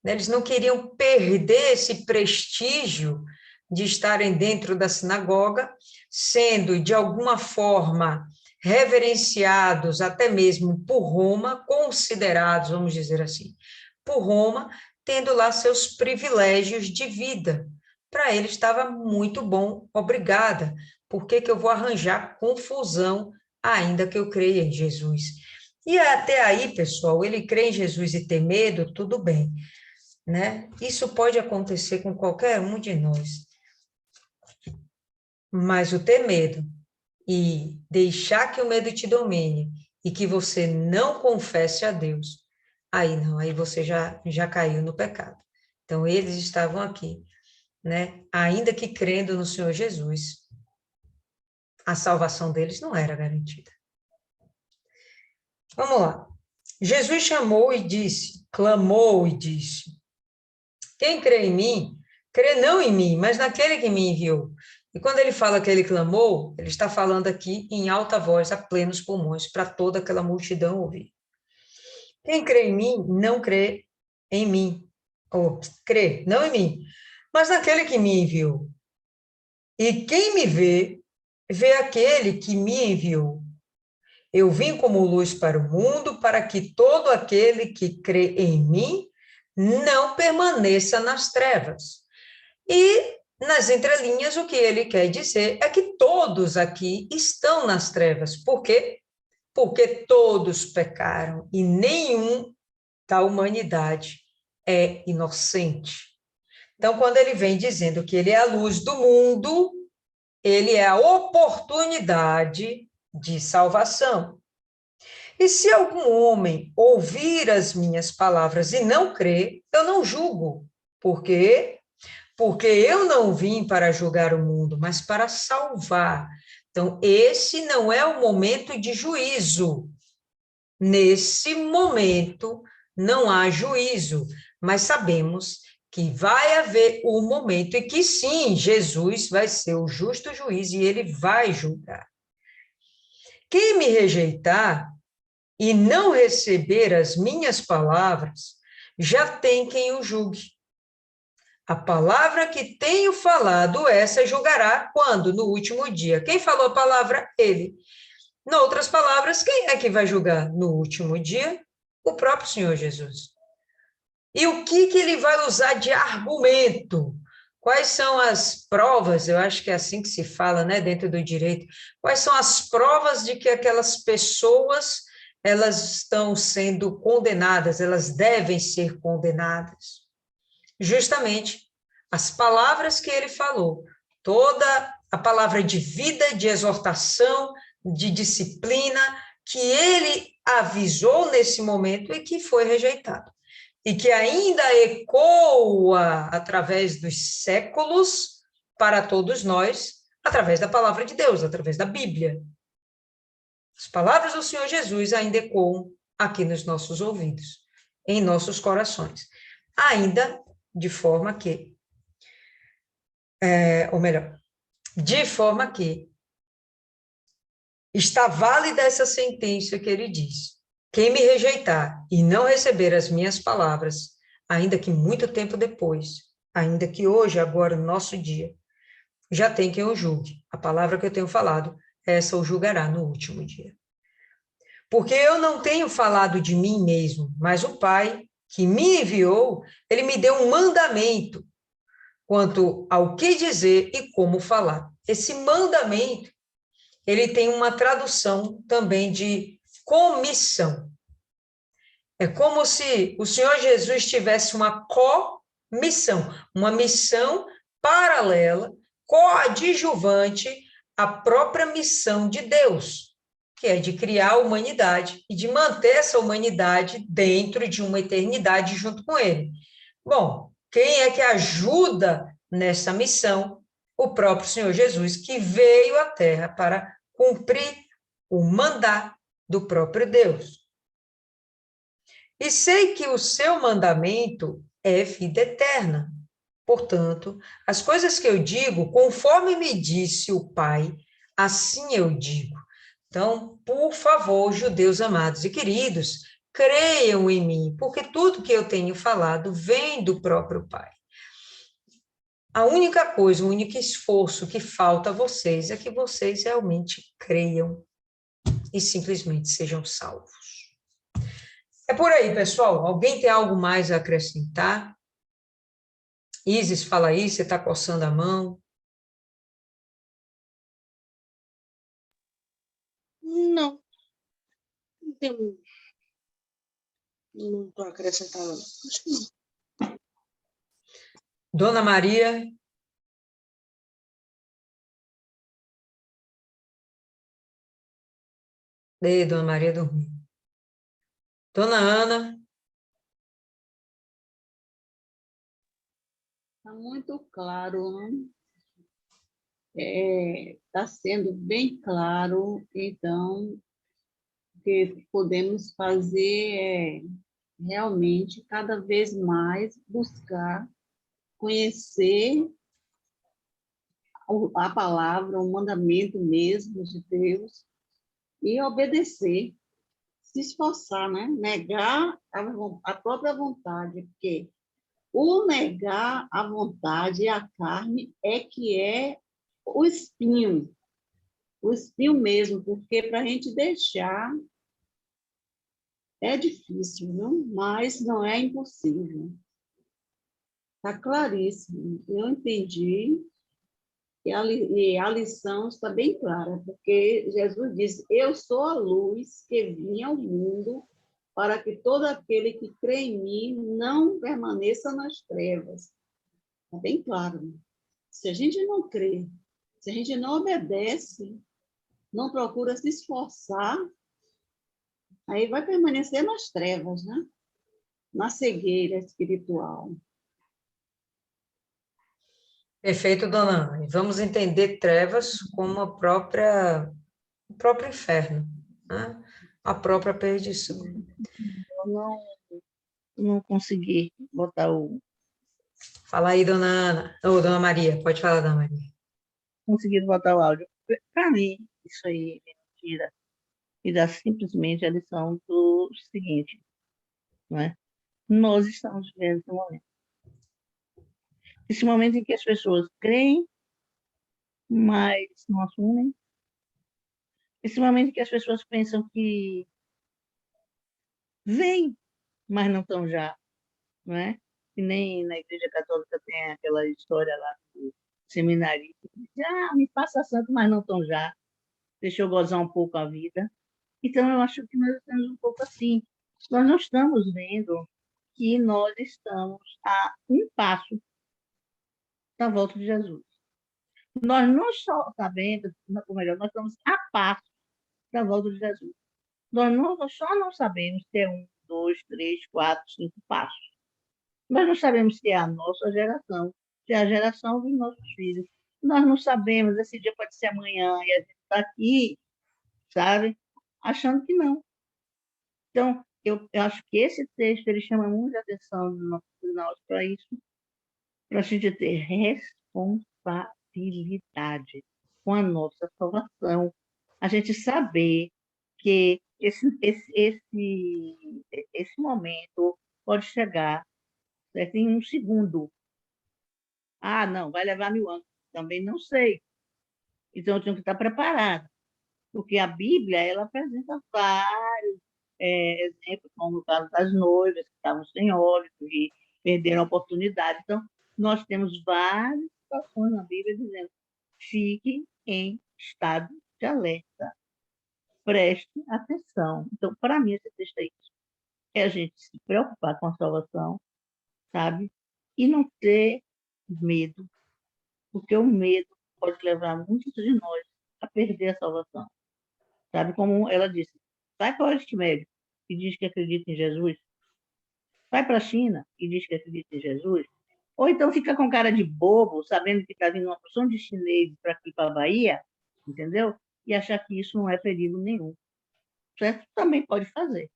Eles não queriam perder esse prestígio de estarem dentro da sinagoga, sendo, de alguma forma, reverenciados até mesmo por Roma, considerados, vamos dizer assim, por Roma, tendo lá seus privilégios de vida. Para ele estava muito bom, obrigada. Por que eu vou arranjar confusão, ainda que eu creia em Jesus? E até aí, pessoal, ele crê em Jesus e ter medo, tudo bem, né? Isso pode acontecer com qualquer um de nós. Mas o ter medo e deixar que o medo te domine e que você não confesse a Deus, aí não, aí você já caiu no pecado. Então, eles estavam aqui, né? Ainda que crendo no Senhor Jesus, a salvação deles não era garantida. Vamos lá. Jesus chamou e disse, clamou e disse, quem crê em mim, crê não em mim, mas naquele que me enviou. E quando ele fala que ele clamou, ele está falando aqui em alta voz, a plenos pulmões, para toda aquela multidão ouvir. Quem crê em mim, não crê em mim, ou crê, não em mim, mas naquele que me enviou. E quem me vê, vê aquele que me enviou. Eu vim como luz para o mundo, para que todo aquele que crê em mim não permaneça nas trevas. E, nas entrelinhas, o que ele quer dizer é que todos aqui estão nas trevas. Por quê? Porque todos pecaram e nenhum da humanidade é inocente. Então, quando ele vem dizendo que ele é a luz do mundo, ele é a oportunidade de salvação. E se algum homem ouvir as minhas palavras e não crer, eu não julgo. Por quê? Porque eu não vim para julgar o mundo, mas para salvar. Então, esse não é o momento de juízo. Nesse momento, não há juízo, mas sabemos que vai haver um momento em que, sim, Jesus vai ser o justo juiz e ele vai julgar. Quem me rejeitar e não receber as minhas palavras, já tem quem o julgue. A palavra que tenho falado, essa julgará quando? No último dia. Quem falou a palavra? Ele. Em outras palavras, quem é que vai julgar no último dia? O próprio Senhor Jesus. E o que ele vai usar de argumento? Quais são as provas? Eu acho que é assim que se fala, né, dentro do direito. Quais são as provas de que aquelas pessoas elas estão sendo condenadas, elas devem ser condenadas? Justamente as palavras que ele falou, toda a palavra de vida, de exortação, de disciplina, que ele avisou nesse momento e que foi rejeitado. E que ainda ecoa através dos séculos para todos nós, através da palavra de Deus, através da Bíblia. As palavras do Senhor Jesus ainda ecoam aqui nos nossos ouvidos, em nossos corações. Ainda de forma que, ou melhor, de forma que está válida essa sentença que ele diz: quem me rejeitar e não receber as minhas palavras, ainda que muito tempo depois, ainda que hoje, agora, no nosso dia, já tem quem o julgue. A palavra que eu tenho falado, essa o julgará no último dia. Porque eu não tenho falado de mim mesmo, mas o Pai que me enviou, ele me deu um mandamento quanto ao que dizer e como falar. Esse mandamento, ele tem uma tradução também de comissão. É como se o Senhor Jesus tivesse uma comissão, uma missão paralela, coadjuvante à própria missão de Deus, que é de criar a humanidade e de manter essa humanidade dentro de uma eternidade junto com ele. Bom, quem é que ajuda nessa missão? O próprio Senhor Jesus, que veio à Terra para cumprir o mandato do próprio Deus. E sei que o seu mandamento é vida eterna. Portanto, as coisas que eu digo, conforme me disse o Pai, assim eu digo. Então, por favor, judeus amados e queridos, creiam em mim, porque tudo que eu tenho falado vem do próprio Pai. A única coisa, o único esforço que falta a vocês é que vocês realmente creiam e simplesmente sejam salvos. É por aí, pessoal. Alguém tem algo mais a acrescentar? Isis, fala aí, você está coçando a mão. Não, não tenho. Não estou acrescentando. Acho que não. Dona Maria. Dona Maria dormiu. Dona Ana. Está muito claro, né? Está sendo bem claro, então, o que podemos fazer é realmente cada vez mais buscar conhecer a palavra, o mandamento mesmo de Deus e obedecer, se esforçar, né? Negar a própria vontade, porque o negar a vontade e a carne é que é o espinho mesmo, porque para a gente deixar é difícil, viu? Mas não é impossível. Está claríssimo. Eu entendi e a lição está bem clara, porque Jesus disse: eu sou a luz que vinha ao mundo para que todo aquele que crê em mim não permaneça nas trevas. Está bem claro. Se a gente não crê, se a gente não obedece, não procura se esforçar, aí vai permanecer nas trevas, né? Na cegueira espiritual. Perfeito, dona Ana. E vamos entender trevas como o próprio inferno, né? A própria perdição. Eu não consegui botar o. Fala aí, dona Ana. Ou dona Maria, pode falar, dona Maria. Consegui botar o áudio. Para mim, isso aí é mentira. E dá simplesmente a lição do seguinte, não é? Nós estamos vivendo esse momento. Esse momento em que as pessoas creem, mas não assumem. Esse momento em que as pessoas pensam que vêm, mas não estão já, não é? E nem na Igreja Católica tem aquela história lá do seminarista que diz: me faça santo, mas não estão já. Deixa eu gozar um pouco a vida. Então, eu acho que nós estamos um pouco assim. Nós não estamos vendo que nós estamos a um passo da volta de Jesus. Nós não só sabemos, ou melhor, nós estamos a passo da volta de Jesus. Nós só não sabemos se é 1, 2, 3, 4, 5 passos. Nós não sabemos se é a nossa geração, se é a geração dos nossos filhos. Nós não sabemos, esse dia pode ser amanhã, e a gente está aqui, sabe? achando que não. Então, eu acho que esse texto ele chama muita atenção de nós para isso, para a gente ter responsabilidade com a nossa salvação. A gente saber que esse momento pode chegar, certo? Em um segundo. Ah, não, vai levar 1000 anos. Também não sei. Então, eu tenho que estar preparada, porque a Bíblia ela apresenta vários exemplos, como o caso das noivas que estavam sem óleo e perderam a oportunidade. Então, nós temos várias situações na Bíblia dizendo: fique em estado de alerta, preste atenção. Então, para mim, esse texto é isso. É a gente se preocupar com a salvação, sabe? E não ter medo, porque o medo pode levar muitos de nós a perder a salvação. Sabe como ela disse? Vai para o Oriente Médio e diz que acredita em Jesus. Vai para a China e diz que acredita em Jesus. Ou então fica com cara de bobo, sabendo que está vindo uma porção de chineses para aqui, para a Bahia, entendeu? E achar que isso não é perigo nenhum. Certo? Também pode fazer,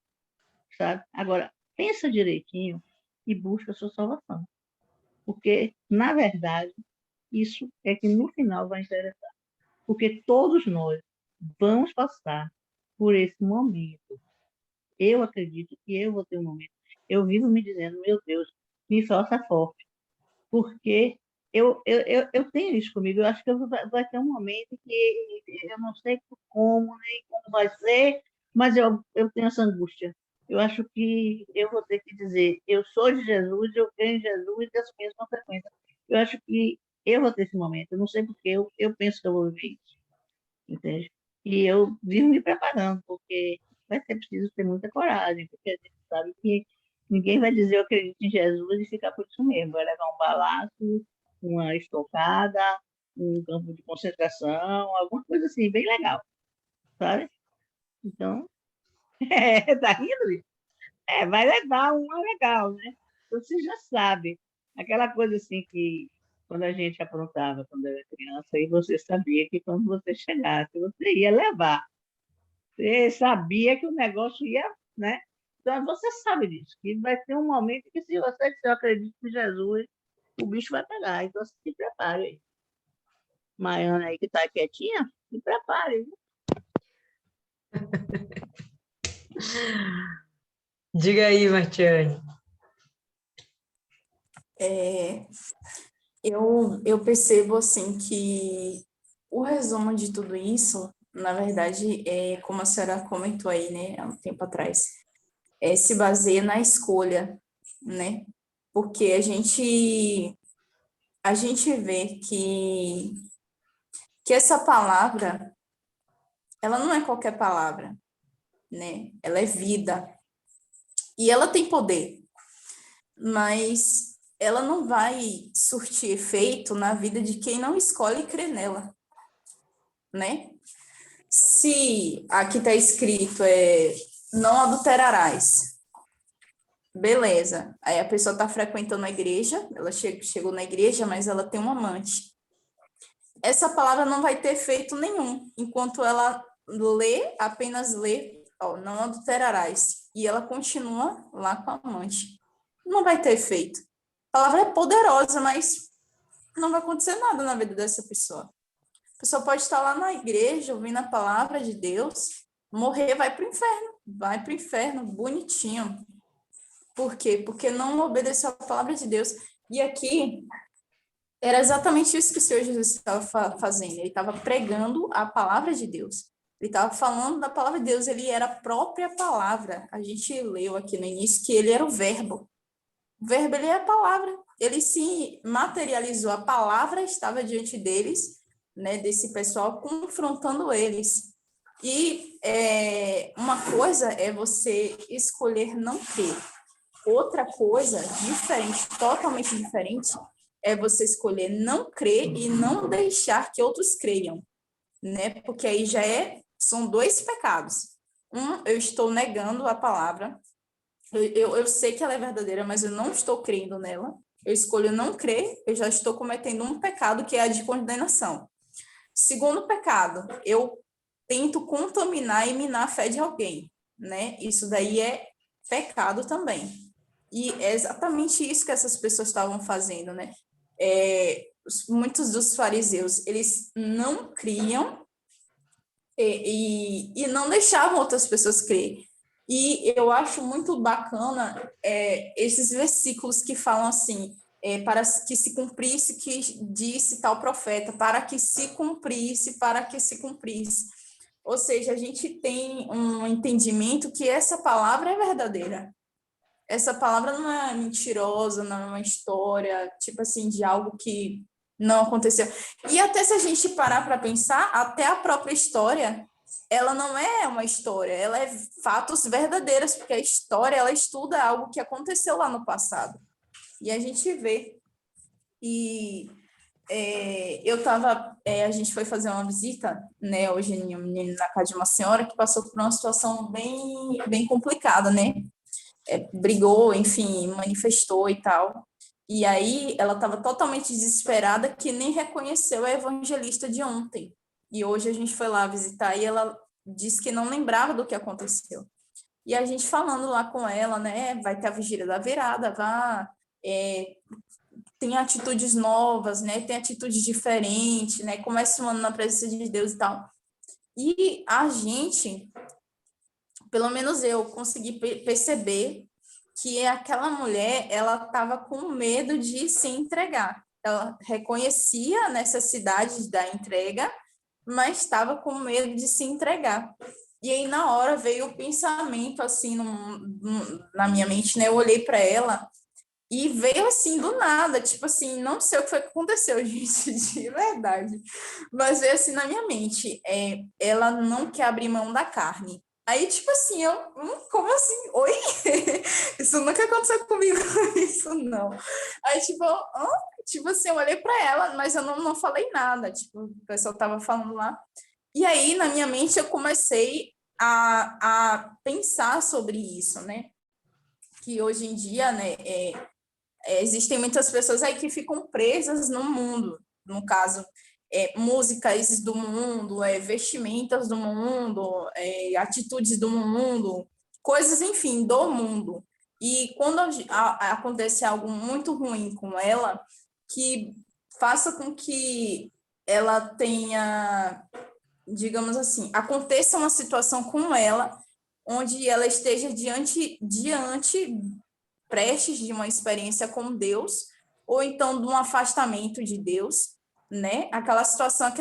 sabe? Agora, pensa direitinho e busca a sua salvação. Porque, na verdade, isso é que no final vai interessar. Porque todos nós vamos passar por esse momento. Eu acredito que eu vou ter um momento. Eu vivo me dizendo: meu Deus, me faça forte. Porque eu tenho isso comigo. Eu acho que vai ter um momento que eu não sei como, nem como vai ser, mas eu tenho essa angústia. Eu acho que eu vou ter que dizer: eu sou de Jesus, eu creio em Jesus e as minhas consequências. Eu acho que eu vou ter esse momento. Eu não sei porque eu penso que eu vou viver isso, entende? E eu vivo me preparando, porque vai ser preciso ter muita coragem, porque a gente sabe que ninguém vai dizer eu acredito em Jesus e ficar por isso mesmo. Vai levar um balaço, uma estocada, um campo de concentração, alguma coisa assim, bem legal, sabe? Então, tá rindo, Luiz? Vai levar uma legal, né? Você já sabe. Aquela coisa assim que quando a gente aprontava quando era criança, e você sabia que quando você chegasse, você ia levar. Você sabia que o negócio ia, né? Então, você sabe disso, que vai ter um momento que, se você disser eu acredito em Jesus, o bicho vai pegar. Então, se prepare aí. Maiana aí que está quietinha, se prepare. Viu? Diga aí, Martiane. Eu percebo, assim, que o resumo de tudo isso, na verdade, como a senhora comentou aí, né, há um tempo atrás, se baseia na escolha, né? Porque a gente vê que essa palavra, ela não é qualquer palavra, né? Ela é vida. E ela tem poder, mas ela não vai surtir efeito na vida de quem não escolhe crer nela, né? Se aqui está escrito não adulterarás, beleza. Aí a pessoa está frequentando a igreja, ela chegou na igreja, mas ela tem um amante. Essa palavra não vai ter efeito nenhum, enquanto ela apenas lê, não adulterarás, e ela continua lá com a amante. Não vai ter efeito. A palavra é poderosa, mas não vai acontecer nada na vida dessa pessoa. A pessoa pode estar lá na igreja, ouvindo a palavra de Deus, morrer, vai para o inferno, bonitinho. Por quê? Porque não obedeceu a palavra de Deus. E aqui, era exatamente isso que o Senhor Jesus estava fazendo. Ele estava pregando a palavra de Deus. Ele estava falando da palavra de Deus. Ele era a própria palavra. A gente leu aqui no início que ele era o verbo. O verbo, ele é a palavra. Ele se materializou. A palavra estava diante deles, né, desse pessoal, confrontando eles. E uma coisa é você escolher não crer. Outra coisa diferente, totalmente diferente, é você escolher não crer e não deixar que outros creiam, né? Porque aí são dois pecados. Eu estou negando a palavra, eu sei que ela é verdadeira, mas eu não estou crendo nela. Eu escolho não crer, eu já estou cometendo um pecado que é a de condenação. Segundo pecado, eu tento contaminar e minar a fé de alguém, né? Isso daí é pecado também. E é exatamente isso que essas pessoas estavam fazendo, né? Muitos dos fariseus, eles não criam e não deixavam outras pessoas crer. E eu acho muito bacana esses versículos que falam assim, para que se cumprisse que disse tal profeta, para que se cumprisse, para que se cumprisse. Ou seja, a gente tem um entendimento que essa palavra é verdadeira. Essa palavra não é mentirosa, não é uma história, tipo assim, de algo que não aconteceu. E até se a gente parar para pensar, até a própria história, ela não é uma história, ela é fatos verdadeiros, porque a história, ela estuda algo que aconteceu lá no passado. E a gente vê. E a gente foi fazer uma visita, né, hoje na casa de uma senhora que passou por uma situação bem, bem complicada, né? Brigou, enfim, manifestou e tal. E aí ela estava totalmente desesperada que nem reconheceu a evangelista de ontem. E hoje a gente foi lá visitar e ela disse que não lembrava do que aconteceu. E a gente falando lá com ela, né, vai ter a vigília da virada, tem atitudes novas, né, tem atitudes diferentes, né, começa um ano na presença de Deus e tal. E a gente, pelo menos eu, consegui perceber que aquela mulher, ela estava com medo de se entregar. Ela reconhecia a necessidade da entrega, mas estava com medo de se entregar. E aí, na hora, veio o pensamento, assim, na minha mente, né? Eu olhei para ela e veio, assim, do nada. Tipo assim, não sei o que foi que aconteceu, gente, de verdade. Mas veio, assim, na minha mente. Ela não quer abrir mão da carne. Aí, tipo assim, como assim? Oi? Isso nunca aconteceu comigo, isso não. Aí, tipo assim, eu olhei para ela, mas eu não falei nada. Tipo, o pessoal tava falando lá. E aí, na minha mente, eu comecei a pensar sobre isso, né? Que hoje em dia, né, existem muitas pessoas aí que ficam presas no mundo, no caso, músicas do mundo, vestimentas do mundo, atitudes do mundo, coisas, enfim, do mundo. E quando acontece algo muito ruim com ela, que faça com que ela tenha, digamos assim, aconteça uma situação com ela, onde ela esteja diante prestes de uma experiência com Deus, ou então de um afastamento de Deus, né? Aquela situação,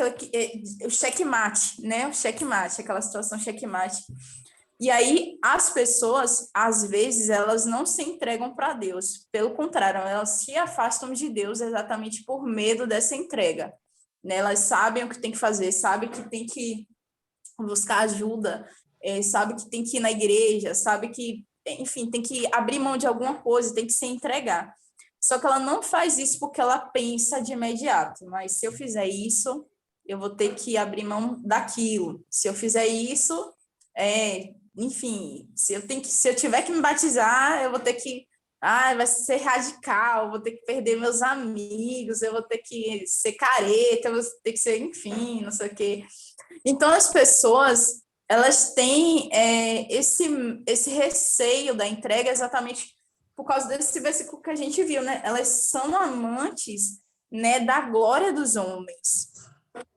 o checkmate, né? O checkmate, aquela situação checkmate. E aí, as pessoas, às vezes, elas não se entregam para Deus. Pelo contrário, elas se afastam de Deus exatamente por medo dessa entrega. Né? Elas sabem o que tem que fazer, sabem que tem que buscar ajuda, sabe que tem que ir na igreja, sabe que, enfim, tem que abrir mão de alguma coisa, tem que se entregar. Só que ela não faz isso porque ela pensa de imediato, mas se eu fizer isso, eu vou ter que abrir mão daquilo. Se eu fizer isso, enfim, se eu tiver que me batizar, eu vou ter que, vai ser radical, eu vou ter que perder meus amigos, eu vou ter que ser careta, eu vou ter que ser, enfim, não sei o quê. Então, as pessoas, elas têm esse receio da entrega exatamente por causa desse versículo que a gente viu, né? Elas são amantes, né, da glória dos homens.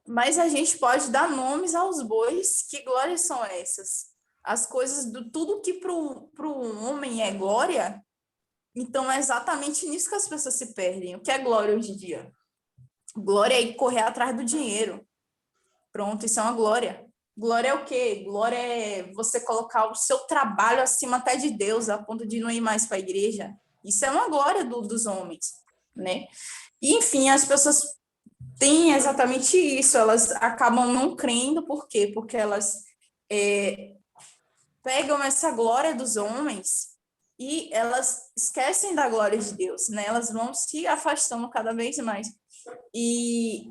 Mas a gente pode dar nomes aos bois. Que glórias são essas? As coisas, tudo que para o homem é glória, então é exatamente nisso que as pessoas se perdem. O que é glória hoje em dia? Glória é ir correr atrás do dinheiro. Pronto, isso é uma glória. Glória é o quê? Glória é você colocar o seu trabalho acima até de Deus, a ponto de não ir mais para a igreja. Isso é uma glória dos homens, né? E, enfim, as pessoas têm exatamente isso, elas acabam não crendo, por quê? Porque elas pegam essa glória dos homens e elas esquecem da glória de Deus, né? Elas vão se afastando cada vez mais. E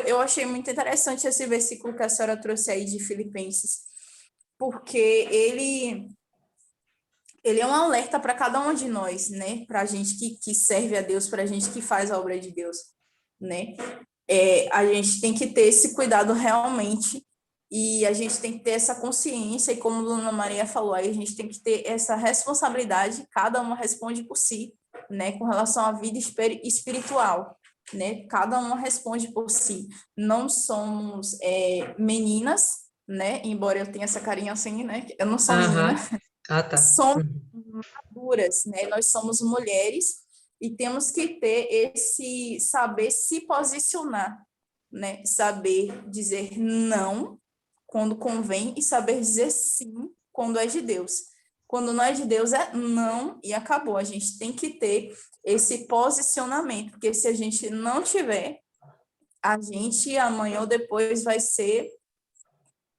eu achei muito interessante esse versículo que a senhora trouxe aí de Filipenses, porque ele é um alerta para cada um de nós, né? Para a gente que serve a Deus, para a gente que faz a obra de Deus, né? A gente tem que ter esse cuidado realmente E a gente tem que ter essa consciência, e como a Dona Maria falou, aí a gente tem que ter essa responsabilidade, cada uma responde por si, né, com relação à vida espiritual, né, cada uma responde por si. Não somos meninas, né, embora eu tenha essa carinha assim, né, eu não sou menina, Aham. Ah, tá. somos Uhum. maduras, né, nós somos mulheres e temos que ter esse saber se posicionar, né, saber dizer não quando convém e saber dizer sim quando é de Deus. Quando não é de Deus é não e acabou. A gente tem que ter esse posicionamento, porque se a gente não tiver, a gente amanhã ou depois vai ser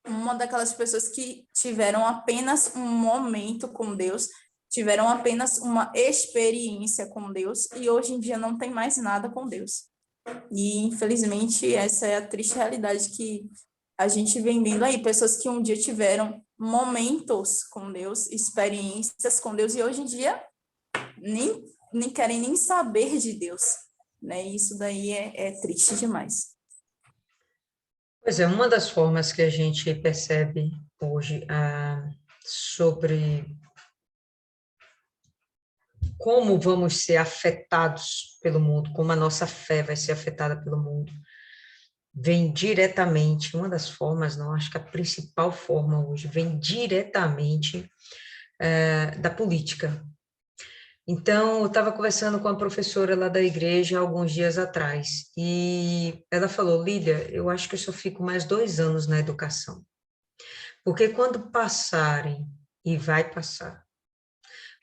uma daquelas pessoas que tiveram apenas um momento com Deus, tiveram apenas uma experiência com Deus e hoje em dia não tem mais nada com Deus. E, infelizmente, essa é a triste realidade que a gente vem vendo aí. Pessoas que um dia tiveram momentos com Deus, experiências com Deus, e hoje em dia nem querem nem saber de Deus, né? E isso daí é triste demais. Pois é, uma das formas que a gente percebe hoje sobre como vamos ser afetados pelo mundo, como a nossa fé vai ser afetada pelo mundo, vem diretamente, uma das formas, não, acho que a principal forma hoje, vem diretamente da política. Então, eu estava conversando com a professora lá da igreja alguns dias atrás, e ela falou, Lília, eu acho que eu só fico mais 2 anos na educação, porque quando passarem, e vai passar,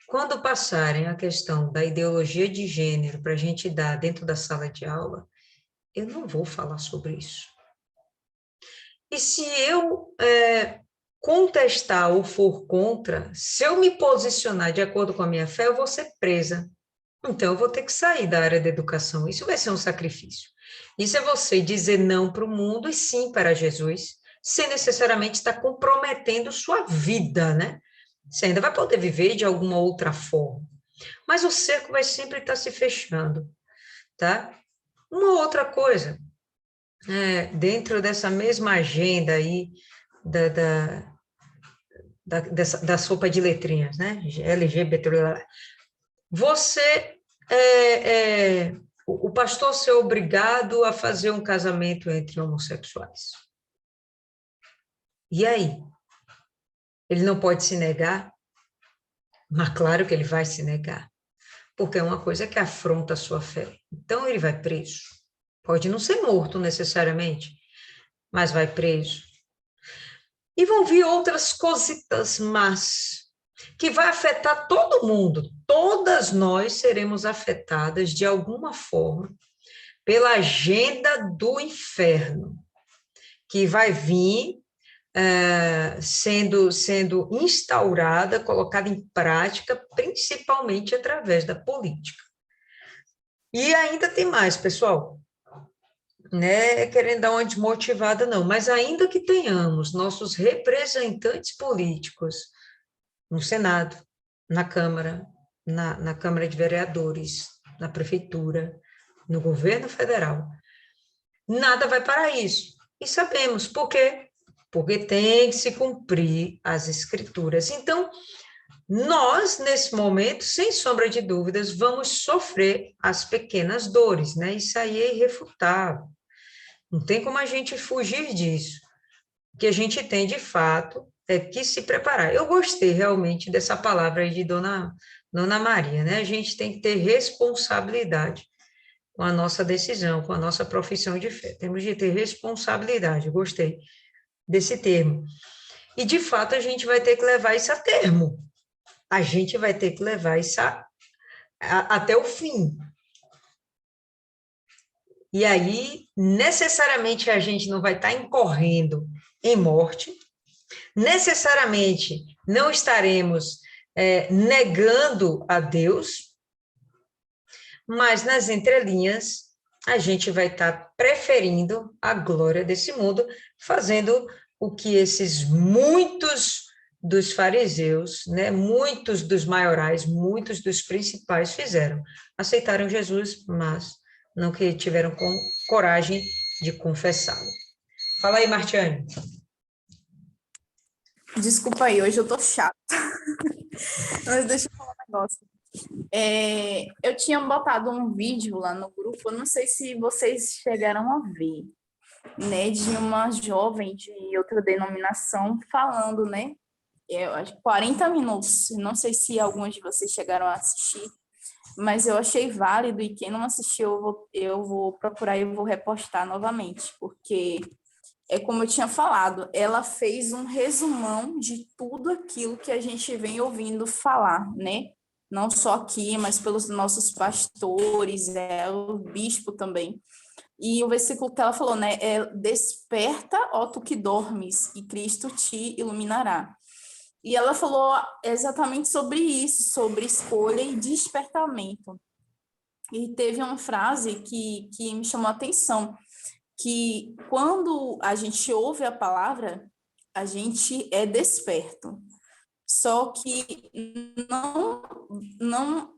quando passarem a questão da ideologia de gênero para a gente dar dentro da sala de aula, eu não vou falar sobre isso. E se eu contestar ou for contra, se eu me posicionar de acordo com a minha fé, eu vou ser presa. Então, eu vou ter que sair da área da educação. Isso vai ser um sacrifício. Isso é você dizer não para o mundo e sim para Jesus, sem necessariamente estar comprometendo sua vida, né? Você ainda vai poder viver de alguma outra forma. Mas o cerco vai sempre estar se fechando, tá? Uma outra coisa, dentro dessa mesma agenda aí da sopa de letrinhas, né? LGBT, você o pastor ser obrigado a fazer um casamento entre homossexuais. E aí? Ele não pode se negar? Mas claro que ele vai se negar, porque é uma coisa que afronta a sua fé. Então ele vai preso. Pode não ser morto necessariamente, mas vai preso. E vão vir outras cositas más, que vai afetar todo mundo. Todas nós seremos afetadas de alguma forma pela agenda do inferno, que vai vir sendo instaurada, colocada em prática, principalmente através da política. E ainda tem mais, pessoal, né, querendo dar uma desmotivada, não, mas ainda que tenhamos nossos representantes políticos no Senado, na Câmara, na Câmara de Vereadores, na Prefeitura, no governo federal, nada vai para isso. E sabemos por quê? Porque tem que se cumprir as escrituras. Então, nós, nesse momento, sem sombra de dúvidas, vamos sofrer as pequenas dores, né? Isso aí é irrefutável. Não tem como a gente fugir disso. O que a gente tem, de fato, é que se preparar. Eu gostei realmente dessa palavra aí de Dona Maria, né? A gente tem que ter responsabilidade com a nossa decisão, com a nossa profissão de fé. Temos de ter responsabilidade. Eu gostei desse termo. E, de fato, a gente vai ter que levar isso a termo. A gente vai ter que levar isso até o fim. E aí, necessariamente, a gente não vai estar incorrendo em morte, necessariamente não estaremos negando a Deus, mas nas entrelinhas a gente vai estar preferindo a glória desse mundo, fazendo o que esses muitos dos fariseus, né, muitos dos maiorais, muitos dos principais fizeram. Aceitaram Jesus, mas não que tiveram coragem de confessá-lo. Fala aí, Martiane. Desculpa aí, hoje eu tô chata. Mas deixa eu falar um negócio. Eu tinha botado um vídeo lá no grupo, eu não sei se vocês chegaram a ver, né, de uma jovem de outra denominação falando, né, eu acho que 40 minutos, não sei se alguns de vocês chegaram a assistir, mas eu achei válido e quem não assistiu, eu vou procurar e eu vou repostar novamente, porque é como eu tinha falado, ela fez um resumão de tudo aquilo que a gente vem ouvindo falar, né? Não só aqui, mas pelos nossos pastores, o bispo também. E o versículo que ela falou, né? Desperta, ó tu que dormes, e Cristo te iluminará. E ela falou exatamente sobre isso, sobre escolha e despertamento. E teve uma frase que me chamou a atenção, que quando a gente ouve a palavra, a gente é desperto. Só que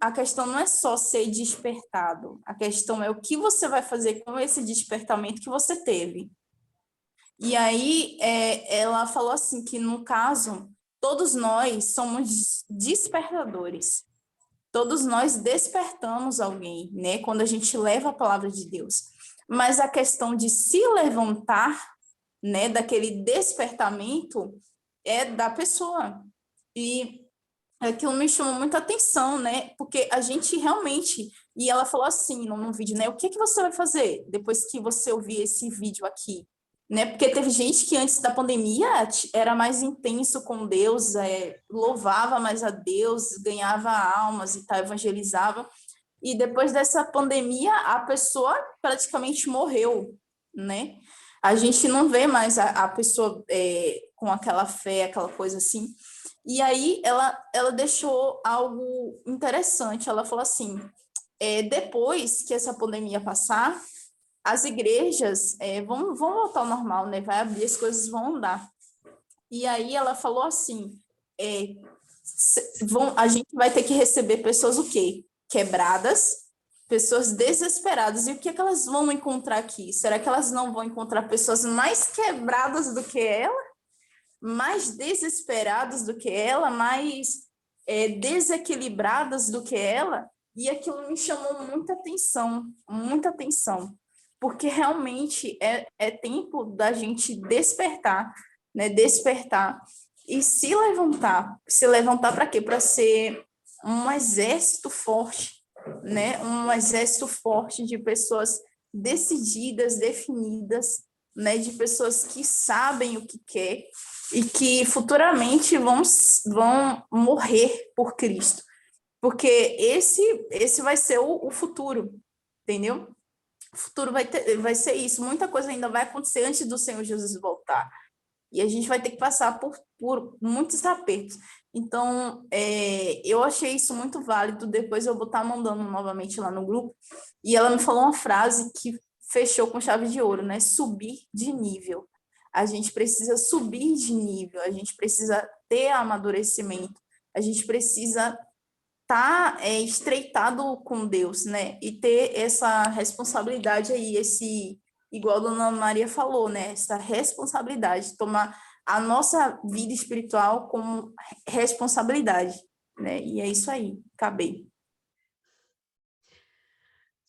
a questão não é só ser despertado, a questão é o que você vai fazer com esse despertamento que você teve. E aí ela falou assim que, no caso, todos nós somos despertadores. Todos nós despertamos alguém, né? Quando a gente leva a palavra de Deus. Mas a questão de se levantar, né, daquele despertamento, é da pessoa. E aquilo me chamou muita atenção, né? Porque a gente realmente... E ela falou assim no vídeo, né? O que você vai fazer depois que você ouvir esse vídeo aqui? Né? Porque teve gente que antes da pandemia era mais intenso com Deus, louvava mais a Deus, ganhava almas e tal, evangelizava. E depois dessa pandemia, a pessoa praticamente morreu, né? A gente não vê mais a pessoa com aquela fé, aquela coisa assim. E aí ela deixou algo interessante. Ela falou assim, depois que essa pandemia passar, as igrejas vão voltar ao normal, né? Vai abrir, as coisas vão andar. E aí ela falou assim, a gente vai ter que receber pessoas o quê? Quebradas, pessoas desesperadas. E o que é que elas vão encontrar aqui? Será que elas não vão encontrar pessoas mais quebradas do que ela? Mais desesperadas do que ela? Mais desequilibradas do que ela? E aquilo me chamou muita atenção, porque realmente é tempo da gente despertar, né? Despertar e se levantar. Se levantar para quê? Para ser um exército forte, né? Um exército forte de pessoas decididas, definidas, né? De pessoas que sabem o que quer e que futuramente vão morrer por Cristo. Porque esse vai ser o futuro, entendeu? O futuro vai ser isso. Muita coisa ainda vai acontecer antes do Senhor Jesus voltar. E a gente vai ter que passar por muitos apertos. Então, eu achei isso muito válido. Depois eu vou estar mandando novamente lá no grupo. E ela me falou uma frase que fechou com chave de ouro, né? Subir de nível. A gente precisa subir de nível, a gente precisa ter amadurecimento, a gente precisa estar estreitado com Deus, né? E ter essa responsabilidade aí, igual a Dona Maria falou, né? Essa responsabilidade, de tomar a nossa vida espiritual como responsabilidade, né? E é isso aí, acabei.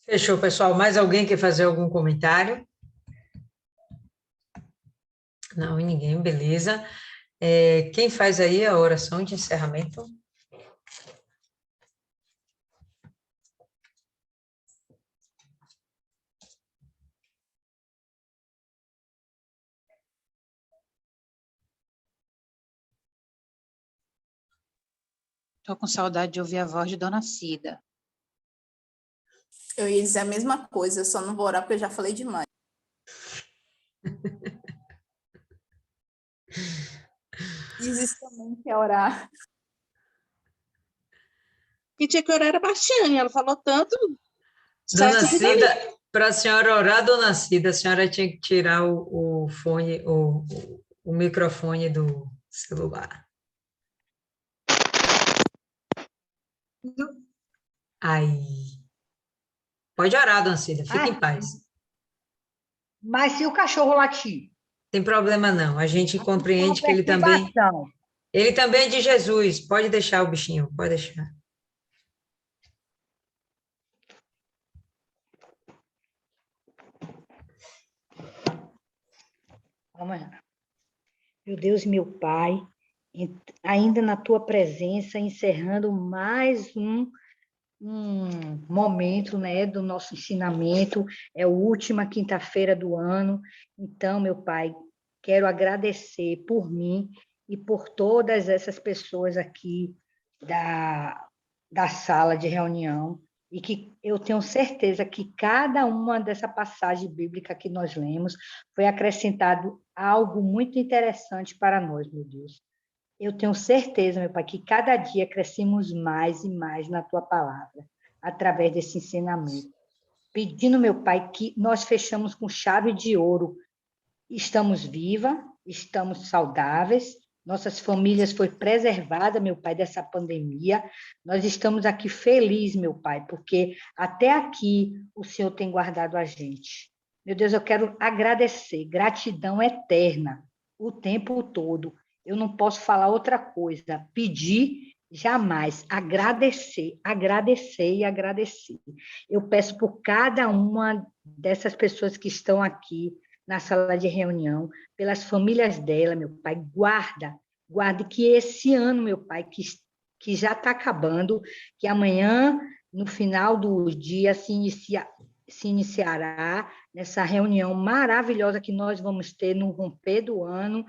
Fechou, pessoal. Mais alguém quer fazer algum comentário? Não, ninguém, beleza. Quem faz aí a oração de encerramento? Estou com saudade de ouvir a voz de Dona Cida. Eu ia dizer a mesma coisa, eu só não vou orar porque eu já falei demais. Existe também que orar. Que tinha que orar era Bastiane, ela falou tanto. Dona Cida, para a senhora orar, Dona Cida, a senhora tinha que tirar o fone, o microfone do celular. Aí. Pode orar, Dona Cida, fique em paz. Mas se o cachorro latir? Tem problema não, a gente compreende que ele também... Ele também é de Jesus. Pode deixar o bichinho, pode deixar. Vamos lá. Meu Deus, meu Pai, ainda na tua presença, encerrando mais um momento, né, do nosso ensinamento, é a última quinta-feira do ano. Então, meu Pai, quero agradecer por mim e por todas essas pessoas aqui da sala de reunião, e que eu tenho certeza que cada uma dessa passagem bíblica que nós lemos foi acrescentado algo muito interessante para nós, meu Deus. Eu tenho certeza, meu Pai, que cada dia crescemos mais e mais na Tua palavra, através desse ensinamento. Pedindo, meu Pai, que nós fechamos com chave de ouro. Estamos vivas, estamos saudáveis, nossas famílias foram preservadas, meu Pai, dessa pandemia. Nós estamos aqui felizes, meu Pai, porque até aqui o Senhor tem guardado a gente. Meu Deus, eu quero agradecer, gratidão eterna, o tempo todo. Eu não posso falar outra coisa, pedir jamais, agradecer, agradecer e agradecer. Eu peço por cada uma dessas pessoas que estão aqui na sala de reunião, pelas famílias dela, meu Pai, guarde que esse ano, meu Pai, que já está acabando, que amanhã, no final do dia, se iniciará nessa reunião maravilhosa que nós vamos ter no romper do ano,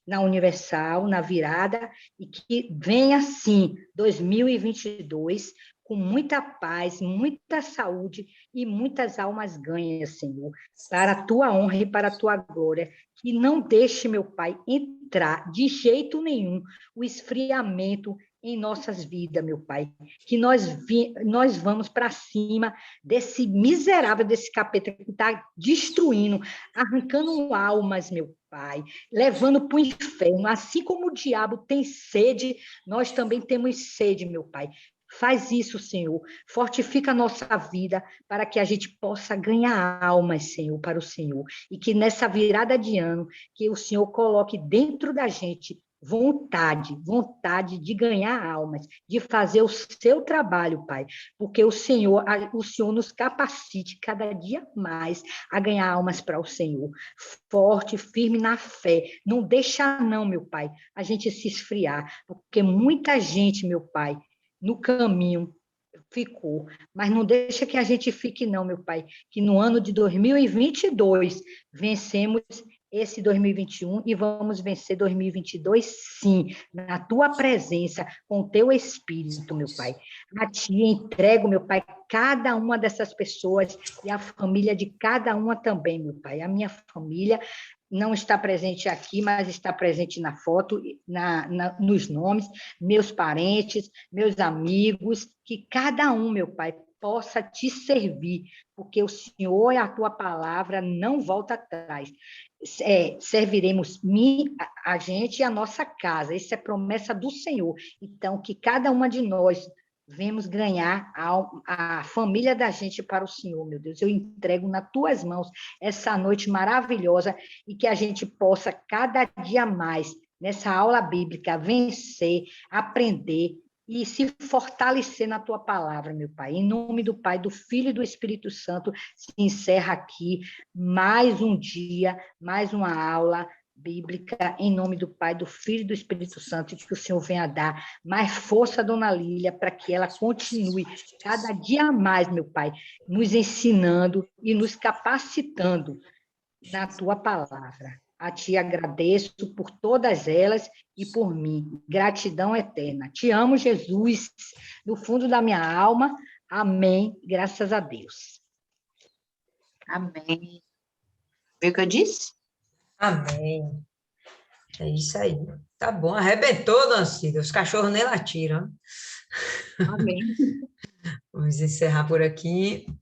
na Universal, na virada, e que venha, sim, 2022, com muita paz, muita saúde e muitas almas ganhas, Senhor, para a Tua honra e para a Tua glória. Que não deixe, meu Pai, entrar de jeito nenhum o esfriamento em nossas vidas, meu Pai. Que nós vamos para cima desse miserável, desse capeta que está destruindo, arrancando almas, meu Pai, levando para o inferno. Assim como o diabo tem sede, nós também temos sede, meu Pai. Faz isso, Senhor. Fortifica a nossa vida para que a gente possa ganhar almas, Senhor, para o Senhor. E que nessa virada de ano, que o Senhor coloque dentro da gente vontade de ganhar almas, de fazer o seu trabalho, Pai. Porque o Senhor nos capacite cada dia mais a ganhar almas para o Senhor. Forte, firme na fé. Não deixa não, meu Pai, a gente se esfriar. Porque muita gente, meu Pai, no caminho ficou, mas não deixa que a gente fique não, meu Pai, que no ano de 2022 vencemos esse 2021 e vamos vencer 2022 sim, na Tua presença, com o Teu Espírito, meu Pai. A Ti entrego, meu Pai, cada uma dessas pessoas e a família de cada uma também, meu Pai. A minha família não está presente aqui, mas está presente na foto, nos nomes, meus parentes, meus amigos, que cada um, meu Pai, possa Te servir, porque o Senhor e a Tua palavra não volta atrás. Serviremos a gente e a nossa casa, essa é a promessa do Senhor. Então, que cada uma de nós vemos ganhar a família da gente para o Senhor, meu Deus. Eu entrego nas Tuas mãos essa noite maravilhosa e que a gente possa, cada dia mais, nessa aula bíblica, vencer, aprender e se fortalecer na Tua palavra, meu Pai. Em nome do Pai, do Filho e do Espírito Santo, se encerra aqui mais um dia, mais uma aula bíblica, em nome do Pai, do Filho e do Espírito Santo, e que o Senhor venha dar mais força a Dona Lília, para que ela continue cada dia mais, meu Pai, nos ensinando e nos capacitando na Tua palavra. A Ti agradeço por todas elas e por mim. Gratidão eterna. Te amo, Jesus, do fundo da minha alma. Amém. Graças a Deus. Amém. Viu o que eu disse? Amém. É isso aí. Tá bom, arrebentou, Dona Cida. Os cachorros nem latiram. Amém. Vamos encerrar por aqui.